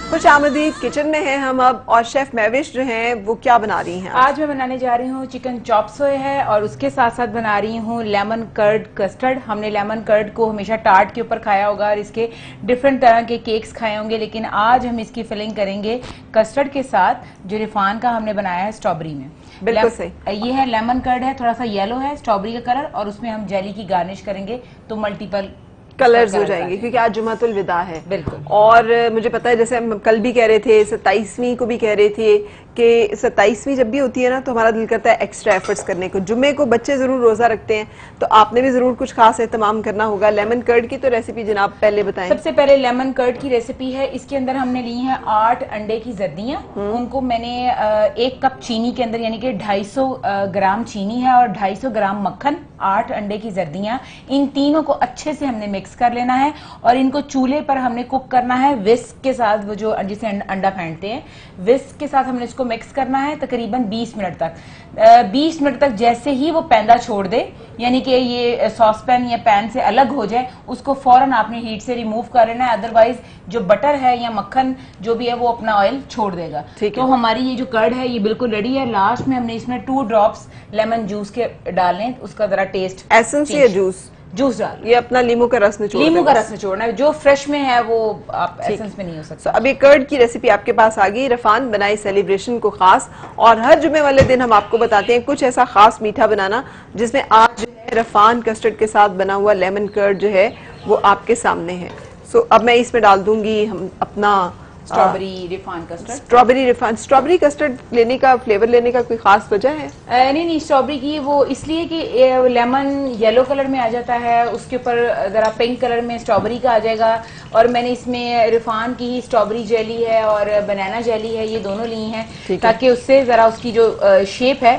خوش آمدید، کچن میں ہیں ہم اب، اور شیف مہوش جو ہیں وہ کیا بنا رہی ہیں؟ آج میں بنانے جا رہی ہوں چکن چاپ سوئے ہے، اور اس کے ساتھ ساتھ بنا رہی ہوں لیمن کرڈ کسٹرڈ۔ ہم نے لیمن کرڈ کو ہمیشہ ٹارٹ کے اوپر کھایا ہوگا اور اس کے ڈیفرنٹ طرح کے کیکس کھائے ہوں گے، لیکن آج ہم اس کی فلنگ کریں گے کسٹرڈ کے ساتھ، جو رفان کا ہم نے بنایا ہے سٹرابری میں۔ بالکل صحیح، یہ ہے لیمن کرڈ ہے، تھوڑا سا یلو ہے سٹرابری کا کلر، اور اس میں ہم جیلی کی گارنش کریں گے تو ملٹیپل کلرز ہو جائیں گے، کیونکہ آج جمعۃ الوداع ہے۔ بالکل، اور مجھے پتا ہے جیسے ہم کل بھی کہہ رہے تھے، 27ویں کو بھی کہہ رہے تھے کہ 27ویں جب بھی ہوتی ہے نا تو ہمارا دل کرتا ہے ایکسٹرا ایفرٹس کرنے کو۔ جمعے کو بچے ضرور روزہ رکھتے ہیں تو آپ نے بھی ضرور کچھ خاص اہتمام کرنا ہوگا۔ لیمن کرڈ کی تو ریسیپی جناب پہلے بتائیں۔ سب سے پہلے لیمن کرڈ کی ریسیپی ہے، اس کے اندر ہم نے لی ہیں 8 انڈے کی زردیاں، ان کو میں نے 1 کپ چینی کے اندر، یعنی کہ 250 گرام چینی ہے اور 250 گرام مکھن، 8 انڈے کی زردیاں، ان تینوں کو اچھے سے ہم نے مکس کر لینا ہے، اور ان کو چولہے پر ہم نے کوک کرنا ہے وسک کے ساتھ، وہ جو جسے انڈا پھینٹتے ہیں وسک کے ساتھ ہم نے اس کو مکس کرنا ہے تقریباً 20 منٹ تک۔ 20 منٹ تک جیسے ہی وہ پیندا چھوڑ دے، یعنی کہ یہ ساس پین یا پین سے الگ ہو جائے، اس کو فوراً آپ نے ہیٹ سے ریموو کر لینا ہے، ادروائز جو بٹر ہے یا مکھن جو بھی ہے وہ اپنا آئل چھوڑ دے گا۔ تو ہماری یہ جو کرڈ ہے یہ بالکل ریڈی ہے۔ لاسٹ میں ہم نے اس میں 2 ڈراپس لیمن جوس کے ڈالنے، اس کا ذرا ٹیسٹ، ایسنس یا جوس ڈال، یہ اپنا لیمو کا رس نچوڑ، لیمو کا رس نچوڑنا ہے، جو فریش میں ہے وہ آپ ایسنس میں نہیں ہو سکتا۔ ابھی کرڈ کی ریسیپی آپ کے پاس آ گئی۔ رفان بنائی سیلیبریشن کو خاص، اور ہر جمعے والے دن ہم آپ کو بتاتے ہیں کچھ ایسا خاص میٹھا بنانا، جس میں آج جو ہے رفان کسٹرڈ کے ساتھ بنا ہوا لیمن کرڈ جو ہے وہ آپ کے سامنے ہے۔ اب میں اس میں ڈال دوں گی ہم اپنا سٹرابری رفان کسٹرڈ۔ سٹرابری کسٹرڈ لینے کا، فلیور لینے کا کوئی خاص وجہ ہے؟ نہیں، سٹرابری کی وہ اس لیے کہ لیمن یلو کلر میں آ جاتا ہے، اس کے اوپر ذرا پنک کلر میں سٹرابری کا آ جائے گا، اور میں نے اس میں رفان کی ہی سٹرابری جیلی ہے اور بنانا جیلی ہے، یہ دونوں لی ہیں تاکہ اس سے ذرا اس کی جو شیپ ہے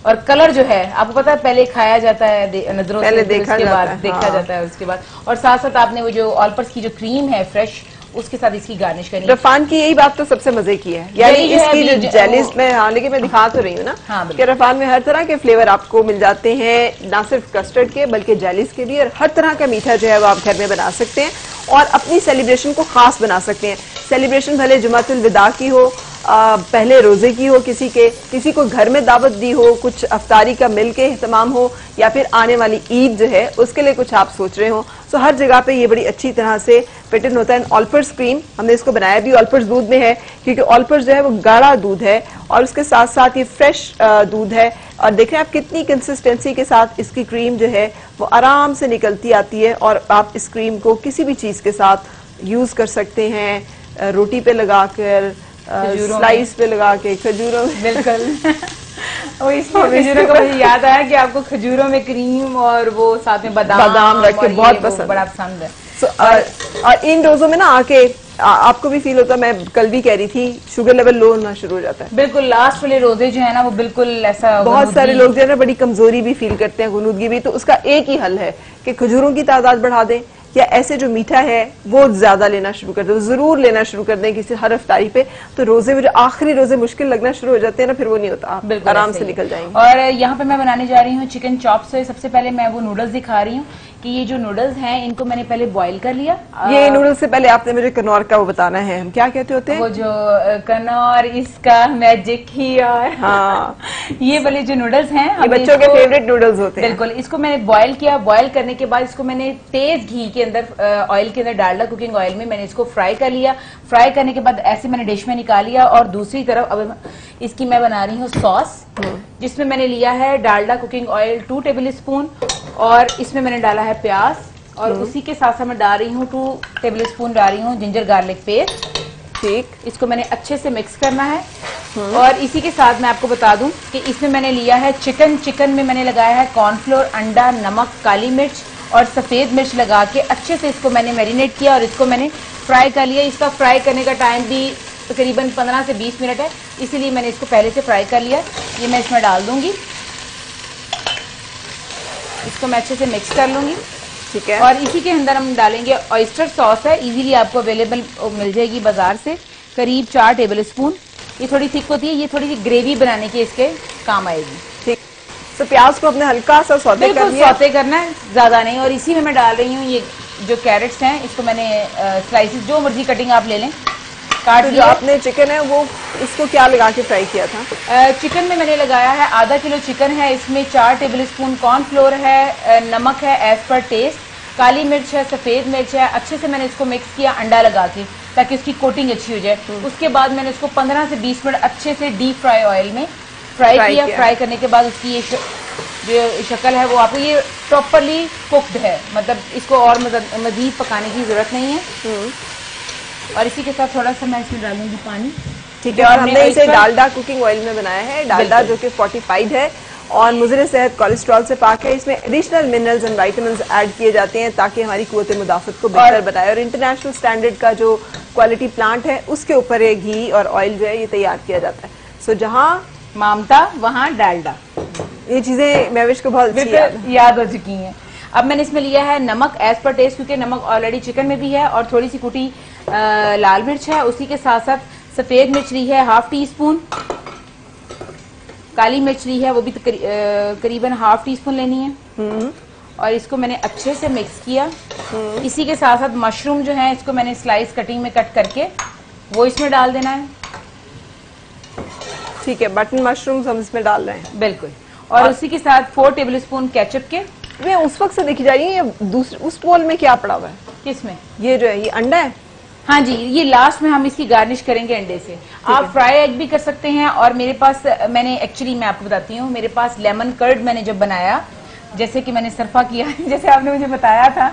اور کلر جو ہے، آپ کو پتا ہے پہلے کھایا جاتا ہے نظروں سے، دیکھا جاتا ہے اس کے بعد، اور ساتھ ساتھ آپ نے وہ جو آلپرس کی جو کریم ہے فریش، اس کے ساتھ اس کی گارنش کرنی ہے۔ رفان کی یہی بات تو سب سے مزے کی ہے، یعنی اس کی جو جیلیز میں، ہاں لیکن میں دکھا تو رہی ہوں نا کہ رفان میں ہر طرح کے فلیور آپ کو مل جاتے ہیں، نہ صرف کسٹرڈ کے بلکہ جیلیز کے بھی، اور ہر طرح کا میٹھا جو ہے وہ آپ گھر میں بنا سکتے ہیں اور اپنی سیلیبریشن کو خاص بنا سکتے ہیں۔ سیلیبریشن بھلے جمعۃ الوداع کی ہو، پہلے روزے کی ہو، کسی کو گھر میں دعوت دی ہو، کچھ افطاری کا مل کے اہتمام ہو، یا پھر آنے والی عید جو ہے اس کے لیے کچھ آپ سوچ رہے ہوں، تو ہر جگہ پہ یہ بڑی اچھی طرح سے فٹ ان ہوتا ہے۔ آلپرس کریم ہم نے اس کو بنایا بھی آلپرس دودھ میں ہے، کیونکہ آلپرس جو ہے وہ گاڑھا دودھ ہے، اور اس کے ساتھ ساتھ یہ فریش دودھ ہے، اور دیکھ رہے ہیں آپ کتنی کنسسٹنسی کے ساتھ اس کی کریم جو ہے وہ آرام سے نکلتی آتی ہے، اور آپ اس کریم کو کسی بھی چیز کے ساتھ یوز کر سکتے ہیں، روٹی پہ لگا کر، سلائس پہ لگا کے، کھجوروں میں۔ بالکل، اور اس میں کھجوروں کا مجھے یاد آیا کہ آپ کو کھجوروں میں کریم اور وہ ساتھ میں بادام رکھ کے بہت پسند، بڑا پسند ہے۔ اور ان روزوں میں نا آ کے آپ کو بھی فیل ہوتا ہے، میں کل بھی کہہ رہی تھی، شوگر لیول لو ہونا شروع ہو جاتا ہے۔ بالکل، لاسٹ والے روزے جو ہے نا وہ بالکل ایسا، بہت سارے لوگ جو ہے نا بڑی کمزوری بھی فیل کرتے ہیں، غنودگی بھی، تو اس کا ایک ہی حل ہے کہ کھجوروں کی تعداد بڑھا دیں، یا ایسے جو میٹھا ہے وہ زیادہ لینا شروع کر دیں، ضرور لینا شروع کر دیں کسی ہر افطاری پہ، تو روزے میں جو آخری روزے مشکل لگنا شروع ہو جاتے ہیں نا، پھر وہ نہیں ہوتا، آرام سے نکل جائیں گے۔ اور یہاں پہ میں بنانے جا رہی ہوں چکن چاپ سوئے۔ سب سے پہلے میں وہ نوڈلز دکھا رہی ہوں کہ یہ جو نوڈلز ہیں ان کو میں نے پہلے بوائل کر لیا۔ یہ نوڈلز سے پہلے آپ نے مجھے کنور کا وہ بتانا ہے، ہم کیا کہتے ہوتے ہیں؟ وہ جو کنور، اس کا میجک ہی، اور ہاں یہ والے جو نوڈلز ہیں یہ بچوں کے فیوریٹ نوڈلز ہوتے ہیں۔ بالکل، اس کو میں نے بوائل کیا، بوائل کرنے کے بعد اس کو میں نے تیز گھی کے اندر، آئل کے اندر ڈالا، کوکنگ آئل میں نے اس کو فرائی کر لیا۔ فرائی کرنے کے بعد ایسے میں نے ڈش میں نکال لیا، اور دوسری طرف اب اس کی میں بنا رہی ہوں سوس، جس میں نے لیا ہے Dalda cooking oil 2 table spoon, اور اس میں نے ڈالا ہے پیاز، اور اسی کے ساتھ ساتھ میں ڈال رہی ہوں 2 ٹیبل اسپون ڈال رہی ہوں جنجر گارلک پیسٹ۔ ٹھیک، اس کو میں نے اچھے سے مکس کرنا ہے، اور اسی کے ساتھ میں آپ کو بتا دوں کہ اس میں نے لیا ہے چکن میں نے لگایا ہے کارن فلور، انڈا، نمک، کالی مرچ اور سفید مرچ لگا کے اچھے سے اس کو میں نے میرینیٹ کیا، اور اس کو میں نے فرائی کر لیا۔ اس کا فرائی کرنے کا ٹائم بھی تقریباً 15 سے 20 منٹ ہے، اسی لیے میں نے اس کو پہلے سے فرائی کر لیا۔ یہ میں اس میں ڈال دوں گی، اس کو میں اچھے سے مکس کر لوں گی، ٹھیک ہے۔ اور اسی کے اندر ہم ڈالیں گے آئسٹر ساس، ہے ایزیلی آپ کو اویلیبل مل جائے گی بازار سے، قریب 4 ٹیبل اسپون۔ یہ تھوڑی تھک ہوتی ہے, یہ تھوڑی سی گریوی بنانے کی اس کے کام آئے گی. ٹھیک, تو پیاز کو اپنے ہلکا سا سوتے کرنا ہے, سوتے کرنا ہے, زیادہ نہیں. اور اسی میں ڈال رہی ہوں یہ جو کیرٹس ہیں, اس کو میں نے سلائسز جو مرضی کٹنگ آپ لے لیں کاٹ لیا. جو آپ نے چکن ہے وہ اس کو کیا لگا کے فرائی کیا تھا؟ چکن میں نے لگایا ہے آدھا کلو چکن ہے, اس میں 4 ٹیبل اسپون کارن فلور ہے, نمک ہے ایز پر ٹیسٹ, کالی مرچ ہے, سفید مرچ ہے. اچھے سے میں نے اس کو مکس کیا انڈا لگا کے تاکہ اس کی کوٹنگ اچھی ہو جائے. اس کے بعد میں نے اس کو 15 سے 20 منٹ اچھے سے ڈیپ فرائی آئل میں فرائی کیا. فرائی کرنے کے بعد اس کی یہ جو شکل ہے وہ آپ کو یہ پراپرلی کوکڈ ہے, مطلب اس کو اور مزید پکانے کی ضرورت نہیں ہے. اور اسی کے ساتھ تھوڑا سا میں اس میں ڈالوں گی پانی. ٹھیک ہے, اور ہم نے اسے ڈالڈا کوکنگ آئل میں بنایا ہے, ڈالڈا جو کہ فورٹیفائڈ ہے اور مضر صحت کولیسٹرول سے پاک ہے. اس میں additional minerals and vitamins add کیے جاتے ہیں تاکہ ہماری قوت مدافعت کو بہتر بنائے, اور انٹرنیشنل سٹینڈرڈ کا جو کوالٹی پلانٹ ہے اس کے اوپر یہ گھی اور آئل جو ہے یہ تیار کیا جاتا ہے. سو جہاں مامتا وہاں ڈالڈا, یہ چیزیں مہوش کو بہت یاد ہو چکی ہیں. اب میں نے اس میں لیا ہے نمک ایز پر ٹیسٹ, کیونکہ نمک آلریڈی چکن میں بھی ہے, اور تھوڑی سی کوٹی لال مرچ ہے. اسی کے ساتھ ساتھ سفید مرچ لی ہے ½ ٹی اسپون, کالی مرچ لی ہے وہ بھی قریباً ½ ٹی اسپون لینی ہے. اور اس کو میں نے اچھے سے مکس کیا. اسی کے ساتھ ساتھ مشروم جو ہے اس کو میں نے سلائس کٹنگ میں کٹ کر کے وہ اس میں ڈال دینا ہے. ٹھیک ہے, بٹن مشروم ہم اس میں ڈال رہے ہیں. بالکل. اور اسی کے ساتھ 4 ٹیبل اسپون کیچپ کے. میں اس وقت سے دیکھی جا رہی ہے اس بول میں کیا پڑا ہوا ہے؟ کس میں؟ یہ جو ہے یہ انڈا ہے. ہاں جی, یہ لاسٹ میں ہم اس کی گارنش کریں گے انڈے سے. آپ فرائی ایگ بھی کر سکتے ہیں, اور میرے پاس میں نے ایکچولی میں آپ کو بتاتی ہوں, میرے پاس لیمن کرڈ میں نے جب بنایا, جیسے کہ میں نے سرفا کیا جیسے آپ نے مجھے بتایا تھا,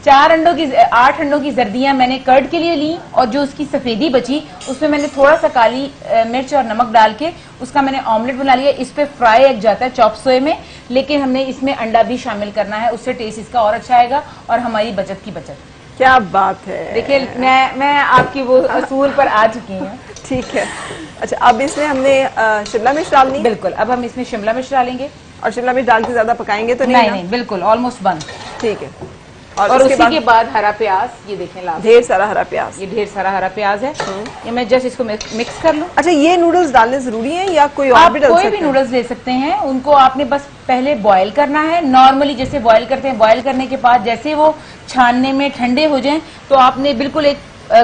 8 انڈوں کی زردیاں میں نے کرڈ کے لیے لی, اور جو اس کی سفیدی بچی اس میں میں نے تھوڑا سا کالی مرچ اور نمک ڈال کے اس کا میں نے آملیٹ بنا لیا. اس پہ فرائی ایگ جاتا ہے چاپ سوئے میں, لیکن ہم نے اس میں انڈا بھی شامل کرنا ہے, اس سے ٹیسٹ اس کا اور اچھا آئے گا اور ہماری بچت کی بچت. کیا بات ہے, دیکھیے میں آپ کی وہ اصول پر آ چکی ہوں. ٹھیک ہے. اچھا, اب اس میں ہم نے شملہ مرچ ڈالنی. بالکل, اب ہم اس میں شملہ مرچ ڈالیں گے. اور شملہ مرچ ڈال کے زیادہ پکائیں گے تو نہیں؟ بالکل آلموسٹ بند. ٹھیک ہے. اور اسی کے بعد ہرا پیاز, یہ دیکھیں لاسٹ ڈھیر سارا ہرا پیاز, یہ ڈھیر سارا ہرا پیاز ہے. یہ میں جسٹ اس کو مکس کر لوں. اچھا, یہ نوڈلز ڈالنے ضروری ہیں یا کوئی اور بھی ڈال سکتے ہیں؟ کوئی بھی نوڈلز لے سکتے ہیں, ان کو آپ نے بس پہلے بوائل کرنا ہے نارملی جیسے بوائل کرتے ہیں. بوائل کرنے کے بعد جیسے وہ چھاننے میں ٹھنڈے ہو جائیں تو آپ نے بالکل ایک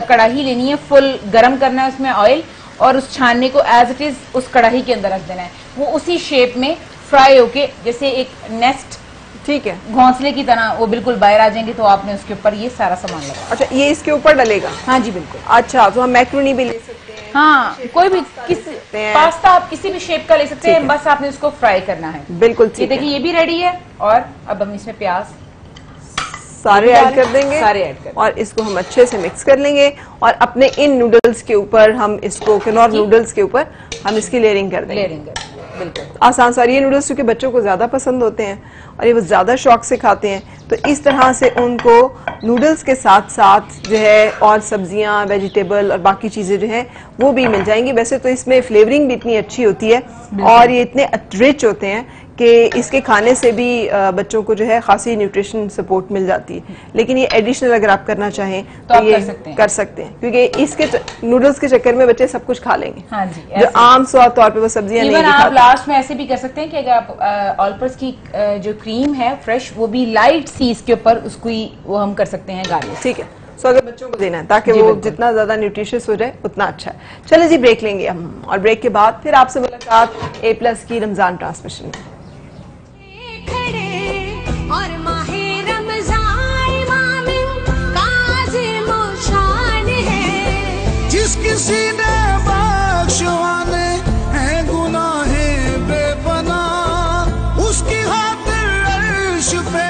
کڑاہی لینی ہے, فل گرم کرنا ہے اس میں آئل, اور اس چھاننے کو ایز اٹ از اس کڑاہی کے اندر رکھ دینا ہے. وہ اسی شیپ میں فرائی ہو کے جیسے ایک نیسٹ, ٹھیک ہے, گھونسلے کی طرح وہ بالکل باہر آ جائیں گے, تو آپ نے اس کے اوپر یہ سارا سامان لگا. اچھا, یہ اس کے اوپر ڈلے گا؟ ہاں جی بالکل. اچھا, تو ہم میکرونی بھی لے سکتے ہیں. ہاں, کوئی بھی پاستا آپ کسی بھی شیپ کا لے سکتے ہیں, بس آپ نے اس کو فرائی کرنا ہے. بالکل. یہ دیکھیں یہ بھی ریڈی ہے. اور اب ہم اس میں پیاز سارے ایڈ کر دیں گے, سارے ایڈ کر, اور اس کو ہم اچھے سے مکس کر لیں گے, اور اپنے ان نوڈلز کے اوپر ہم اس کو کنور نوڈلز کے اوپر ہم اس کی لیئرنگ کر دیں گے. بالکل آسان ساری. یہ نوڈلز کیونکہ بچوں کو زیادہ پسند ہوتے ہیں اور یہ وہ زیادہ شوق سے کھاتے ہیں, تو اس طرح سے ان کو نوڈلز کے ساتھ ساتھ جو ہے اور سبزیاں, ویجیٹیبل اور باقی چیزیں جو ہیں وہ بھی مل جائیں گی. ویسے تو اس میں فلیورنگ بھی اتنی اچھی ہوتی ہے اور یہ اتنے رچ ہوتے ہیں کہ اس کے کھانے سے بھی بچوں کو جو ہے خاصی نیوٹریشن سپورٹ مل جاتی ہے. لیکن یہ ایڈیشنل اگر آپ کرنا چاہیں تو یہ کر سکتے ہیں, کیونکہ اس کے نوڈلز کے چکر میں بچے سب کچھ کھا لیں گے. ہاں جی, جو عام طور پہ وہ سبزیاں نہیں کھاتے. آپ لاسٹ میں ایسے بھی کر سکتے ہیں کہ اگر آپ آل پرپز کی جو کریم ہے فریش, وہ بھی لائٹ سی اس کے اوپر اس کو وہ ہم کر سکتے ہیں گارنش. ٹھیک ہے. سو اگر بچوں کو دینا ہے تاکہ وہ جتنا زیادہ نیوٹریشس ہو جائے اتنا اچھا ہے. چلیں جی, بریک لیں گے ہم, اور بریک کے بعد پھر آپ سے ملاقات A+ کی رمضان ٹرانسمیشن میں. اور ماہ رمضان مومن کاظم و شان ہے, جس کسی نے بخشوانے ہیں گناہ بے پناہ, اس کی خاطر عرش پہ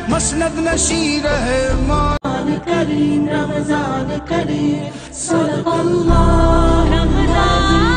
مسند نشین رحمان کریم. رمضان کریم صدق اللہ, رمضان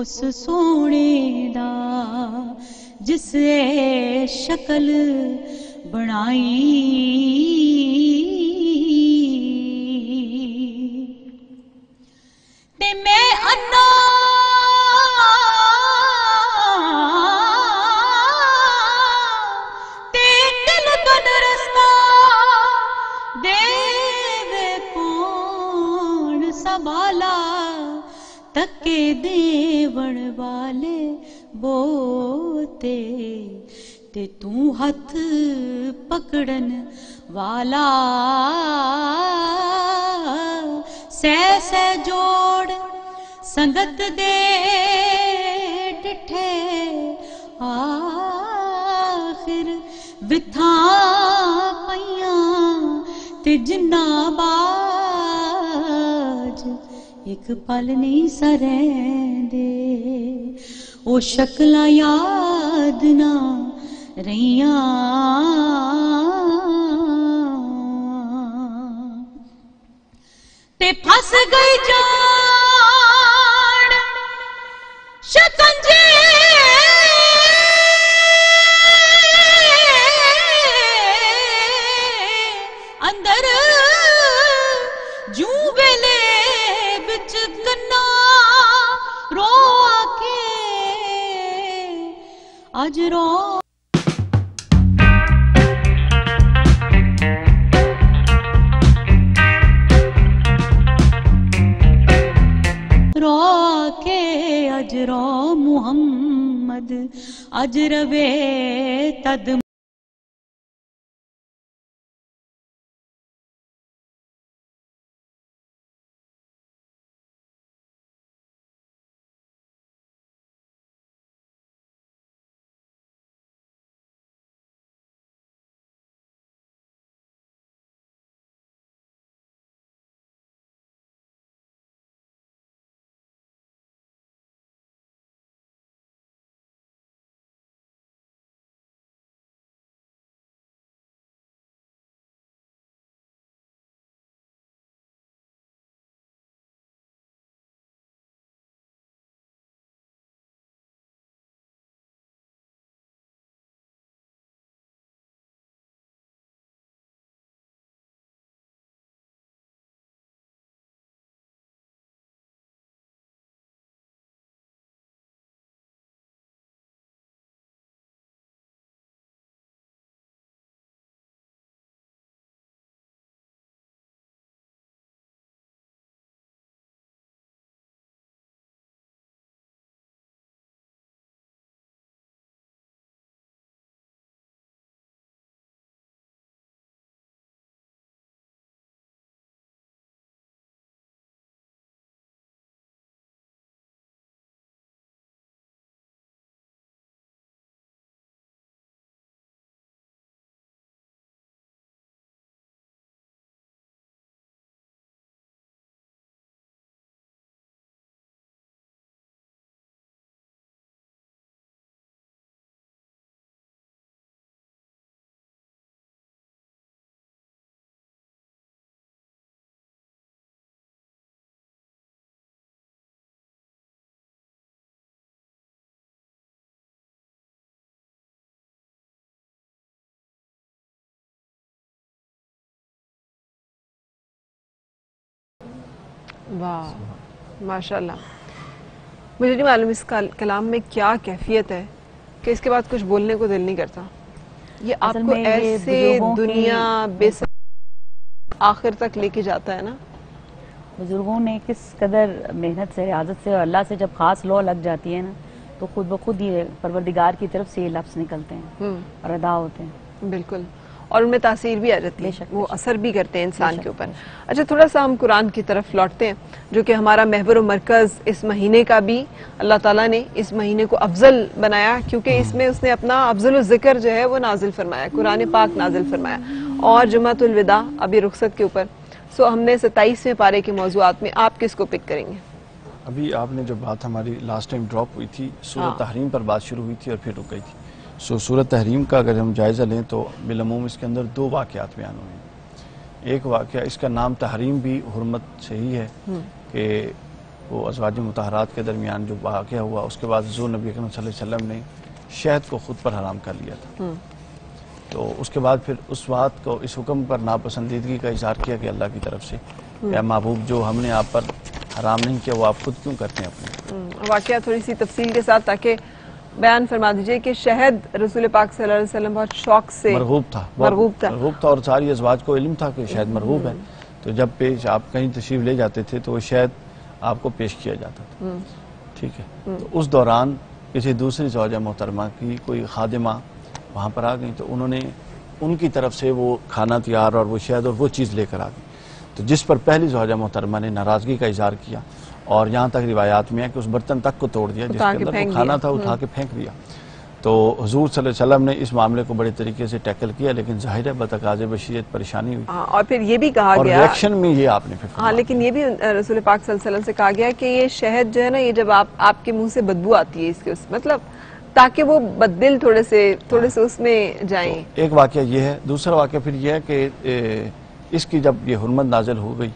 اس سونے دا جس شکل بنائی تے میں انا تے دل کن رستہ دے کون سنبھالا تکے دیوڑ والے بوتے تے تو ہاتھ پکڑن والا سہ سہ جوڑ سنگت دے ڈٹھے آخر وتھاں پیاں تے جنا باج ایک پل نہیں سرندے او شکلاں یاد نہ رہیاں تے پھس گئی جان شکنجے اندر جوں ویلے بچ گنا رو کے اج رو اجرو محمد اجروے تد واہ ماشاءاللہ. مجھے نہیں معلوم اس کلام میں کیا کیفیت ہے کہ اس کے بعد کچھ بولنے کو دل نہیں کرتا. یہ آپ کو ایسے دنیا بے آخر تک لے کے جاتا ہے نا. بزرگوں نے کس قدر محنت سے ریاضت سے اور اللہ سے جب خاص لو لگ جاتی ہے نا تو خود بخود یہ پروردگار کی طرف سے یہ لفظ نکلتے ہیں اور ادا ہوتے ہیں. بالکل. اور ان میں تاثیر بھی آ جاتی ہے, وہ اثر بھی کرتے ہیں انسان کے اوپر. اچھا تھوڑا سا ہم قرآن کی طرف لوٹتے ہیں جو کہ ہمارا محور و مرکز اس مہینے کا بھی اللہ تعالیٰ نے اس مہینے کو افضل بنایا کیونکہ اس میں اس نے اپنا افضل الذکر جو ہے وہ نازل فرمایا, قرآن پاک نازل فرمایا. اور جمعۃ الوداع ابھی رخصت کے اوپر, سو ہم نے 27ویں پارے کے موضوعات میں آپ کس کو پک کریں گے؟ ابھی آپ نے جو بات ہماری لاسٹ ٹائم ڈراپ ہوئی تھی سورہ تحریم پر بات شروع ہوئی تھی اور پھر رک گئی تھی. سورہ تحریم کا اگر ہم جائزہ لیں تو بالعموم اس کے اندر 2 واقعات بیان ہوئے ہیں. ایک واقعہ اس کا نام تحریم بھی حرمت سے ہی ہے کہ وہ ازواج مطہرات کے درمیان جو واقعہ ہوا، اس کے بعد حضور نبی اکرم صلی اللہ علیہ وسلم نے شہد کو خود پر حرام کر لیا تھا. تو اس کے بعد پھر اس بات کو، اس حکم پر ناپسندیدگی کا اظہار کیا کہ اللہ کی طرف سے اے محبوب جو ہم نے آپ پر حرام نہیں کیا وہ آپ خود کیوں کرتے ہیں اپنے. واقعہ تھوڑی سی تفصیل کے ساتھ تاکہ بیان فرما دیجئے کہ شہد رسول پاک صلی اللہ علیہ وسلم بہت شوق سے مرغوب تھا اور ساری ازواج کو علم تھا کہ شہد مرغوب ہے. تو جب پیش آپ کہیں تشریف لے جاتے تھے تو وہ شہد آپ کو پیش کیا جاتا تھا. ٹھیک ہے. تو اس دوران کسی دوسری زوجہ محترمہ کی کوئی خادمہ وہاں پر آ گئی تو انہوں نے ان کی طرف سے وہ کھانا تیار اور وہ شہد اور وہ چیز لے کر آ گئی. تو جس پر پہلی زوجہ محترمہ نے ناراضگی کا اظہار کیا اور یہاں تک روایات میں ہے کہ اس برتن تک کو توڑ دیا جس کے اندر وہ کھانا تھا، اٹھا کے پھینک دیا. تو حضور صلی اللہ علیہ وسلم نے اس معاملے کو بڑے طریقے سے ٹیکل کیا، لیکن ظاہر ہے بتقاضے بشریعت پریشانی ہوئی. اور پھر یہ بھی کہا اور گیا ریئیکشن میں یہ آپ نے پھر لیکن یہ بھی رسول پاک صلی اللہ علیہ وسلم سے کہا گیا کہ یہ شہد جو ہے نا، یہ جب آپ کے منہ سے بدبو آتی ہے اس کے مطلب تاکہ وہ بددل تھوڑے سے اس میں جائیں. ایک واقعہ یہ ہے. دوسرا واقعہ پھر یہ ہے کہ اس کی جب یہ حرمت نازل ہو گئی،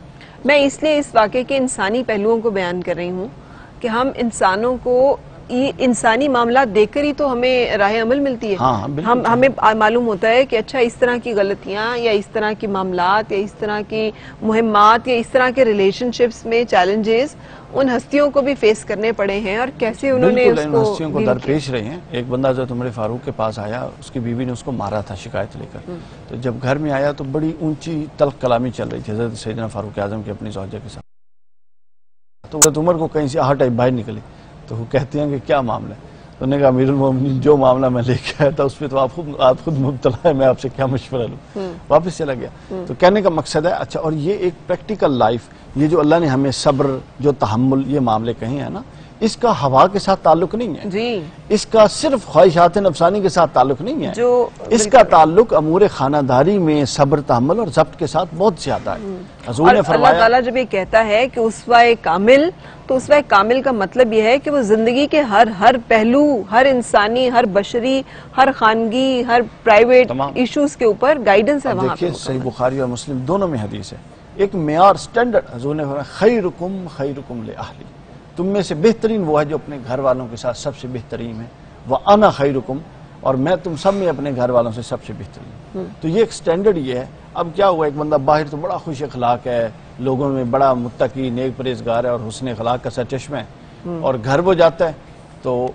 میں اس لیے اس واقعے کے انسانی پہلوؤں کو بیان کر رہی ہوں کہ ہم انسانوں کو انسانی معاملات دیکھ کر ہی تو ہمیں راہ عمل ملتی ہے. ہمیں معلوم ہوتا ہے کہ اچھا اس طرح کی غلطیاں یا اس طرح کی معاملات یا اس طرح کی مہمات یا اس طرح کے ریلیشن شپس میں چیلنجز ان ہستیوں کو بھی فیس کرنے پڑے ہیں اور کیسے انہوں نے اس ان ہستیوں کو درپیش رہے ہیں. ایک بندہ حضرت عمر فاروق کے پاس آیا، اس کی بیوی نے اس کو مارا تھا شکایت لے کر. تو جب گھر میں آیا تو بڑی اونچی تلخ کلامی چل رہی تھی حضرت سیدنا فاروق اعظم کی اپنی زوجہ کے ساتھ. تو حضرت عمر کو کہیں سے آہٹ ٹائپ باہر نکلی تو وہ کہتے ہیں کہ کیا معاملہ ہے. تو انہوں نے کہا امیر المومنین جو معاملہ میں لے کے آیا تھا اس پہ تو آپ خود مبتلا ہے، میں آپ سے کیا مشورہ لوں. واپس چلا گیا. تو کہنے کا مقصد ہے اچھا، اور یہ ایک پریکٹیکل لائف، یہ جو اللہ نے ہمیں صبر، جو تحمل، یہ معاملے کہیں ہیں نا، اس کا ہوا کے ساتھ تعلق نہیں ہے جی، اس کا صرف خواہشات نفسانی کے ساتھ تعلق نہیں ہے، جو اس کا تعلق امور خانہ داری میں صبر، تحمل اور ضبط کے ساتھ بہت زیادہ ہے. حضور نے فرمایا، اللہ تعالیٰ جب یہ کہتا ہے کہ اسوہ کامل، تو اسوہ کامل کا مطلب یہ ہے کہ وہ زندگی کے ہر پہلو، ہر انسانی، ہر بشری، ہر خانگی، ہر پرائیویٹ ایشوز کے اوپر گائیڈنس ہے. وہاں دیکھیے صحیح بخاری اور مسلم دونوں میں حدیث ہے، ایک معیار سٹینڈرڈ. حضور نے فرمایا خیرکم لأہلی، تم میں سے بہترین وہ ہے جو اپنے گھر والوں کے ساتھ سب سے بہترین ہے. وَأَنَا خَيْرُكُمْ، اور میں تم سب میں اپنے گھر والوں سے سب سے بہترین. تو یہ ایک سٹینڈرڈ یہ ہے. اب کیا ہوا، ایک بندہ باہر تو بڑا خوش اخلاق ہے، لوگوں میں بڑا متقی، نیک پرہیزگار ہے اور حسن اخلاق کا سرچشمہ ہے، اور گھر وہ جاتا ہے تو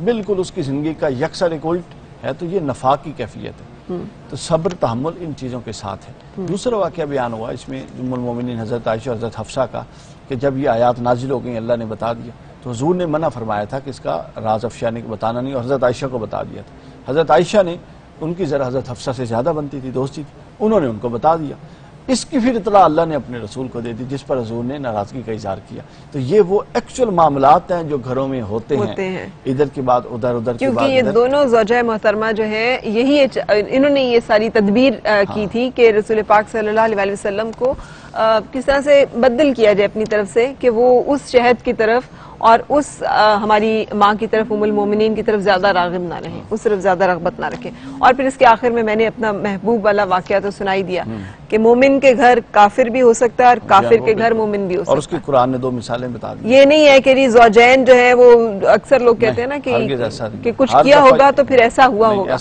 بالکل اس کی زندگی کا یکسر ایک الٹ ہے. تو یہ نفاق کی کیفیت ہے. تو صبر، تحمل ان چیزوں کے ساتھ ہے. دوسرا واقعہ بیان ہوا اس میں ام المومنین حضرت عائشہ اور حضرت حفصہ کا، کہ جب یہ آیات نازل ہو گئی، اللہ نے بتا دیا، تو حضور نے منع فرمایا تھا کہ اس کا راز افشانے کو بتانا نہیں، اور حضرت عائشہ کو بتا دیا تھا. حضرت عائشہ نے، ان کی ذرا حضرت حفصہ سے زیادہ بنتی تھی، دوستی تھی، انہوں نے ان کو بتا دیا. اس کی پھر اطلاع اللہ نے اپنے رسول کو دے دی، جس پر حضور نے ناراضگی کا اظہار کیا. تو یہ وہ ایکچوئل معاملات ہیں جو گھروں میں ہوتے ہیں، ادھر کی بات ادھر، ادھر کی بات ادھر. کیونکہ یہ دونوں زوجہ محترمہ جو ہیں، یہی انہوں نے یہ ساری تدبیر کی تھی کہ رسول پاک صلی اللہ علیہ وسلم کو کس طرح سے بدل کیا جائے اپنی طرف سے، کہ وہ اس شہد کی طرف اور اس ہماری ماں کی طرف، ام المومنین کی طرف زیادہ راغب نہ رہیں، اس طرف زیادہ رغبت نہ رکھیں. اور پھر اس کے آخر میں نے اپنا محبوب والا واقعہ تو سنائی دیا کہ مومن کے گھر کافر بھی ہو سکتا ہے اور کافر کے گھر مومن بھی ہو سکتا ہے. اور اس کی قرآن نے 2 مثالیں بتا دی. یہ نہیں ہے کہ زوجین جو ہے وہ اکثر لوگ کہتے ہیں نا کہ کچھ کیا ہوگا تو پھر ایسا ہوا ہوگا.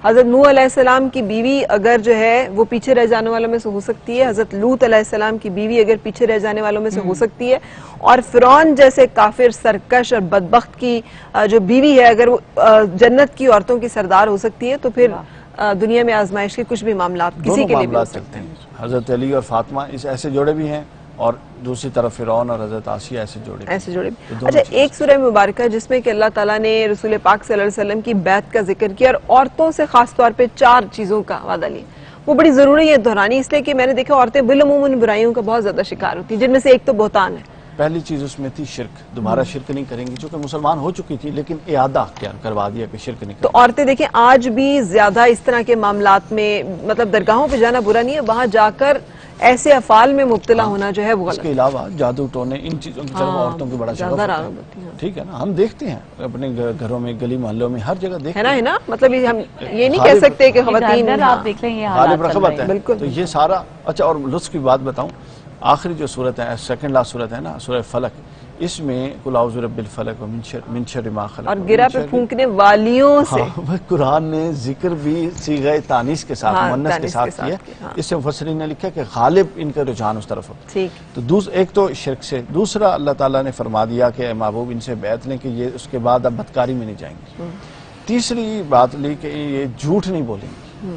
حضرت نوح علیہ السلام کی بیوی اگر جو ہے وہ پیچھے رہ جانے والوں میں سے ہو سکتی ہے، حضرت لوط علیہ السلام کی بیوی اگر پیچھے رہ جانے والوں میں سے ہو سکتی ہے، اور فرعون جیسے کافر، سرکش اور بدبخت کی جو بیوی ہے اگر وہ جنت کی عورتوں کی سردار ہو سکتی ہے، تو پھر دنیا میں آزمائش کے کچھ بھی معاملات کسی کے لیے بھی ہو سکتے ہیں. حضرت علی اور فاطمہ اس ایسے جوڑے بھی ہیں، اور دوسری طرف فرعون اور حضرت آسیہ ایسے جوڑے بھی. اچھا، ایک سورہ مبارکہ جس میں کہ اللہ تعالیٰ نے رسول پاک صلی اللہ علیہ وسلم کی بیعت کا ذکر کیا اور عورتوں سے خاص طور پہ 4 چیزوں کا وعدہ لیا، وہ بڑی ضروری ہے دہرانی، اس لیے کہ میں نے دیکھا عورتیں بالعموم برائیوں کا بہت زیادہ شکار ہوتی ہیں، جن میں سے ایک تو بہتان ہے. پہلی چیز اس میں تھی شرک، دوبارہ شرک نہیں کریں گی، چونکہ مسلمان ہو چکی تھی لیکن اعادہ کروا دیا کہ شرک نہیں کریں. تو عورتیں دیکھیں آج بھی زیادہ اس طرح کے معاملات میں، مطلب درگاہوں پہ جانا برا نہیں ہے، وہاں جا کر ایسے افعال میں مبتلا ہونا جو ہے وہ غلط. اس کے علاوہ جادو ٹونے، ان چیزوں کی طرف عورتوں کو بڑا شوق ہوتا ہے. ٹھیک ہے نا، ہم دیکھتے ہیں اپنے گھروں میں، گلی محلوں میں، ہر جگہ دیکھتے ہیں. ہے نا، مطلب ہم یہ نہیں کہہ سکتے کہ خواتین آپ دیکھ لیں یہ غالب رغبت ہے. تو یہ سارا. اچھا، اور لطف کی بات بتاؤں، آخری جو صورت ہے سیکنڈ لاسٹ صورت ہے نا سورہ فلق، اس میں قل اعوذ برب الفلق من شر ما خلق، اور گرہ پہ پھونکنے والیوں سے قرآن نے ذکر بھی صیغہ تانیث کے ساتھ مؤنث کے ساتھ کیا. اس سے مفسرین نے لکھا کہ غالب ان کا رجحان اس طرف ہوتا ہے. تو ایک تو شرک سے، دوسرا اللہ تعالیٰ نے فرما دیا کہ اے محبوب ان سے بیعت لیں کہ یہ اس کے بعد اب بدکاری میں نہیں جائیں گے. تیسری بات لی کہ یہ جھوٹ نہیں بولیں گے.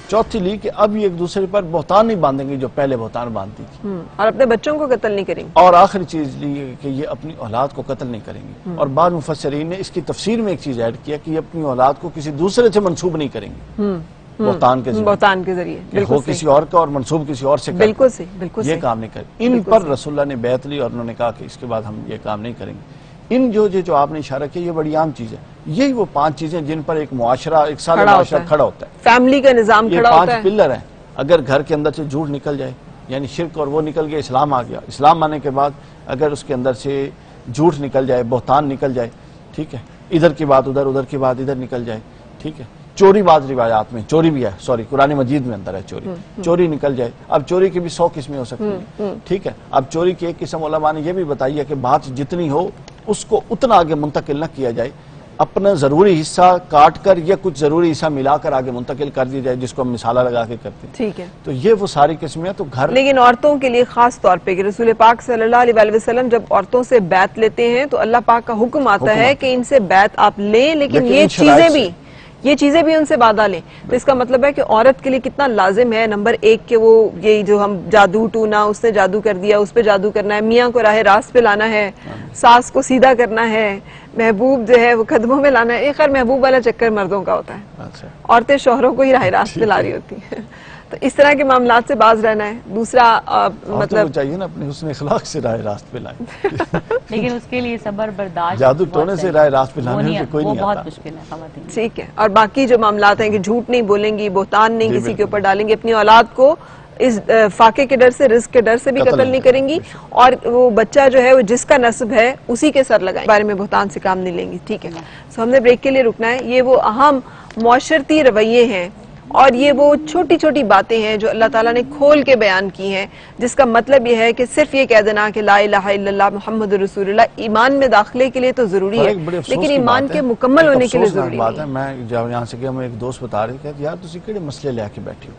چوتھی لی کہ اب یہ ایک دوسرے پر بہتان نہیں باندھیں گے جو پہلے بہتان باندھتی تھی، اور اپنے بچوں کو قتل نہیں کریں گے. اور آخری چیز لی کہ یہ اپنی اولاد کو قتل نہیں کریں گے. اور بعض مفسرین نے اس کی تفسیر میں ایک چیز ایڈ کیا کہ یہ اپنی اولاد کو کسی دوسرے سے منسوب نہیں کریں گے بہتان کے ذریعے، ہو کسی اور کا اور منسوب کسی اور سے، بالکل صحیح، یہ کام نہیں کریں. ان پر رسول اللہ نے بیعت لی اور انہوں نے کہا کہ اس کے بعد ہم یہ کام نہیں کریں گے. ان جو آپ نے اشارہ کیا یہ بڑی عام چیز ہے. یہی وہ 5 چیزیں جن پر ایک معاشرہ، ایک سالہ معاشرہ کھڑا ہوتا ہے. فیملی کا نظام کھڑا ہوتا ہے. یہ 5 پلر ہیں. اگر گھر کے اندر سے جھوٹ نکل جائے، یعنی شرک اور وہ نکل گیا، اسلام آ گیا. اسلام آنے کے بعد اگر اس کے اندر سے جھوٹ نکل جائے، بہتان نکل جائے، ٹھیک ہے، ادھر کی بات ادھر، ادھر کی بات ادھر نکل جائے، ٹھیک ہے، چوری بعض روایات میں چوری بھی ہے، سوری قرآن مجید میں اندر ہے چوری نکل جائے. اب چوری کی بھی 100 قسمیں ہو سکتی ہیں، ٹھیک ہے. اب چوری کی ایک قسم علماء نے یہ بھی بتائی ہے کہ بات جتنی ہو اس کو اتنا آگے منتقل نہ کیا جائے، اپنا ضروری حصہ کاٹ کر یا کچھ ضروری حصہ ملا کر آگے منتقل کر دی جائے، جس کو ہم مثالہ لگا کے کرتے ہیں. ٹھیک ہے. تو یہ وہ ساری قسمیں ہیں. تو گھر لیکن عورتوں کے لیے خاص طور پہ کہ رسول پاک صلی اللہ علیہ وسلم جب عورتوں سے بیعت لیتے ہیں تو اللہ پاک کا حکم آتا ہے کہ ان سے بیعت آپ لیں، لیکن یہ چیزیں بھی ان سے بادہ لیں. تو اس کا مطلب ہے کہ عورت کے لیے کتنا لازم ہے نمبر 1 کہ وہ یہ جو ہم جادو ٹونا، اس نے جادو کر دیا، اس پہ جادو کرنا ہے، میاں کو راہ راست پہ لانا ہے، ساس کو سیدھا کرنا ہے، محبوب جو ہے وہ قدموں میں لانا ہے. خیر محبوب والا چکر مردوں کا ہوتا ہے، عورتیں شوہروں کو ہی راہ راست پہ لا رہی ہوتی ہیں. تو اس طرح کے معاملات سے باز رہنا ہے. دوسرا مطلب چاہیے نا اپنے حسن اخلاق سے راہ راست پہ لائیں. لیکن اس کے لیے صبر برداشت، جادو ٹونے سے راہ راست پہ لانے سے کوئی نہیں آتا. بہت مشکل ہے خواتین. ٹھیک ہے. اور باقی جو معاملات ہیں کہ جھوٹ نہیں بولیں گی، بہتان نہیں کسی کے اوپر ڈالیں گی، اپنی اولاد کو اس فاقے کے ڈر سے، رزق کے ڈر سے بھی قتل نہیں کریں گی، اور وہ بچہ جو ہے وہ جس کا نسب ہے اسی کے سر لگائیں، بارے میں بہتان سے کام نہیں لیں گی. ٹھیک ہے. سو ہم نے بریک کے لیے رکنا ہے. یہ وہ اہم معاشرتی رویے ہیں اور یہ وہ چھوٹی چھوٹی باتیں ہیں جو اللہ تعالیٰ نے کھول کے بیان کی ہیں، جس کا مطلب یہ ہے کہ صرف یہ کہہ دینا کہ لا الہ الا اللہ محمد رسول اللہ ایمان میں داخلے کے لیے تو ضروری ہے، لیکن ایمان کے مکمل ہونے کے لیے ضروری ہے. میں جب یہاں سے گیا، میں ایک دوست بتا رہے کہ یار تسی کیڑے مسئلے لے کے بیٹھے ہو.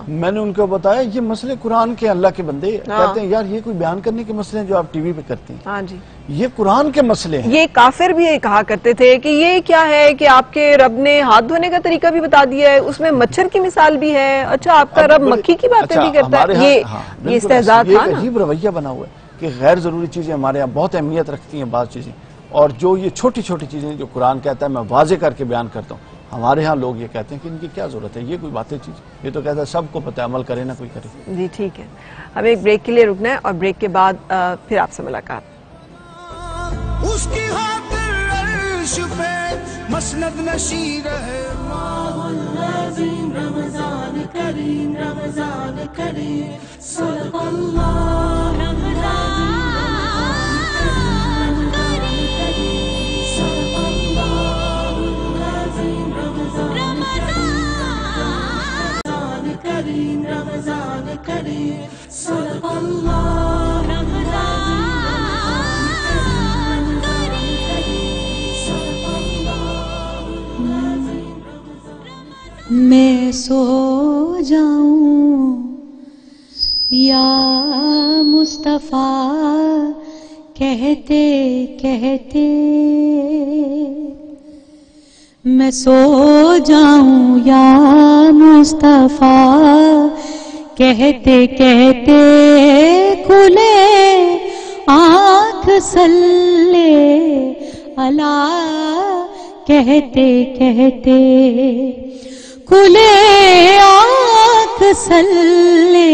میں نے ان کو بتایا یہ مسئلے قرآن کے، اللہ کے بندے کہتے ہیں یار یہ کوئی بیان کرنے کے مسئلے ہیں جو آپ ٹی وی پہ کرتی ہیں. ہاں جی، یہ قرآن کے مسئلے ہیں. یہ کافر بھی یہ کہا کرتے تھے کہ یہ کیا ہے کہ آپ کے رب نے ہاتھ دھونے کا طریقہ بھی بتا دیا ہے، اس میں مچھر کی مثال بھی ہے. اچھا آپ کا رب مکھی کی باتیں بھی کرتا ہے. یہ استہزاء تھا نا. یہ عجیب رویہ بنا ہوا ہے کہ غیر ضروری چیزیں ہمارے یہاں بہت اہمیت رکھتی ہیں بعض چیزیں، اور جو یہ چھوٹی چھوٹی چیزیں جو قرآن کہتا ہے میں واضح کر کے بیان کرتا ہوں، ہمارے ہاں لوگ یہ کہتے ہیں کہ ان کی کیا ضرورت ہے، یہ کوئی باتیں چیز، یہ تو کہتا ہے سب کو پتہ ہے، عمل کرے نہ کوئی کرے. جی ٹھیک ہے. ہمیں ایک بریک کے لیے رکنا ہے اور بریک کے بعد پھر آپ سے ملاقات. اس کی خاطر عرش پہ مسند نشیر ہے. رمضان کریم رمضان کریم صدق اللہ رمضان رمضان کریم صدق اللہ رمضان کریم. میں سو جاؤں یا مصطفیٰ کہتے کہتے، میں سو جاؤں یا مصطفیٰ کہتے کہتے، کھلے آنکھ صلی اللہ کہتے کہتے، کھلے آنکھ صلی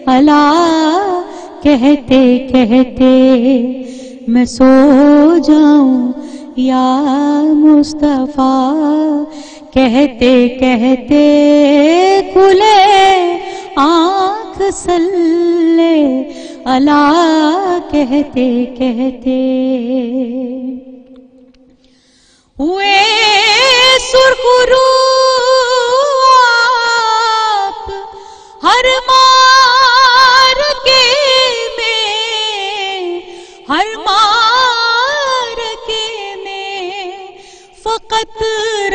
اللہ کہتے کہتے، میں سو جاؤں یا مصطفیٰ کہتے کہتے، کھلے آنکھ صلی اللہ کہتے کہتے. ہوئے سرخرو آپ ہر مار کے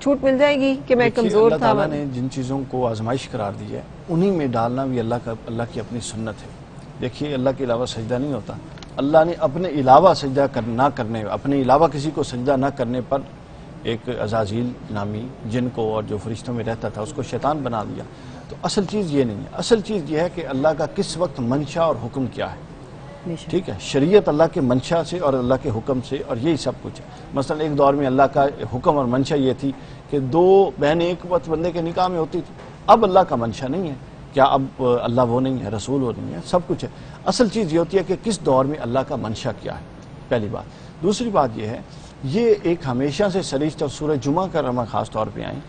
چھوٹ مل جائے گی کہ میں کمزور اللہ تھا. تعالیٰ نے جن چیزوں کو آزمائش قرار دی ہے انہی میں ڈالنا بھی اللہ کی اپنی سنت ہے. دیکھیے اللہ کے علاوہ سجدہ نہیں ہوتا. اللہ نے اپنے علاوہ سجدہ نہ کرنے، اپنے علاوہ کسی کو سجدہ نہ کرنے پر ایک عزازیل نامی جن کو اور جو فرشتوں میں رہتا تھا اس کو شیطان بنا دیا. تو اصل چیز یہ نہیں ہے، اصل چیز یہ ہے کہ اللہ کا کس وقت منشا اور حکم کیا ہے. ٹھیک ہے، شریعت اللہ کے منشا سے اور اللہ کے حکم سے، اور یہی سب کچھ ہے. مثلا ایک دور میں اللہ کا حکم اور منشا یہ تھی کہ 2 بہنیں ایک وقت بندے کے نکاح میں ہوتی تھی. اب اللہ کا منشا نہیں ہے. کیا اب اللہ وہ نہیں ہے، رسول وہ نہیں ہے، سب کچھ ہے. اصل چیز یہ ہوتی ہے کہ کس دور میں اللہ کا منشا کیا ہے، پہلی بات. دوسری بات یہ ہے، یہ ایک ہمیشہ سے سریش اور سورہ جمعہ کا رمہ خاص طور پہ آئیں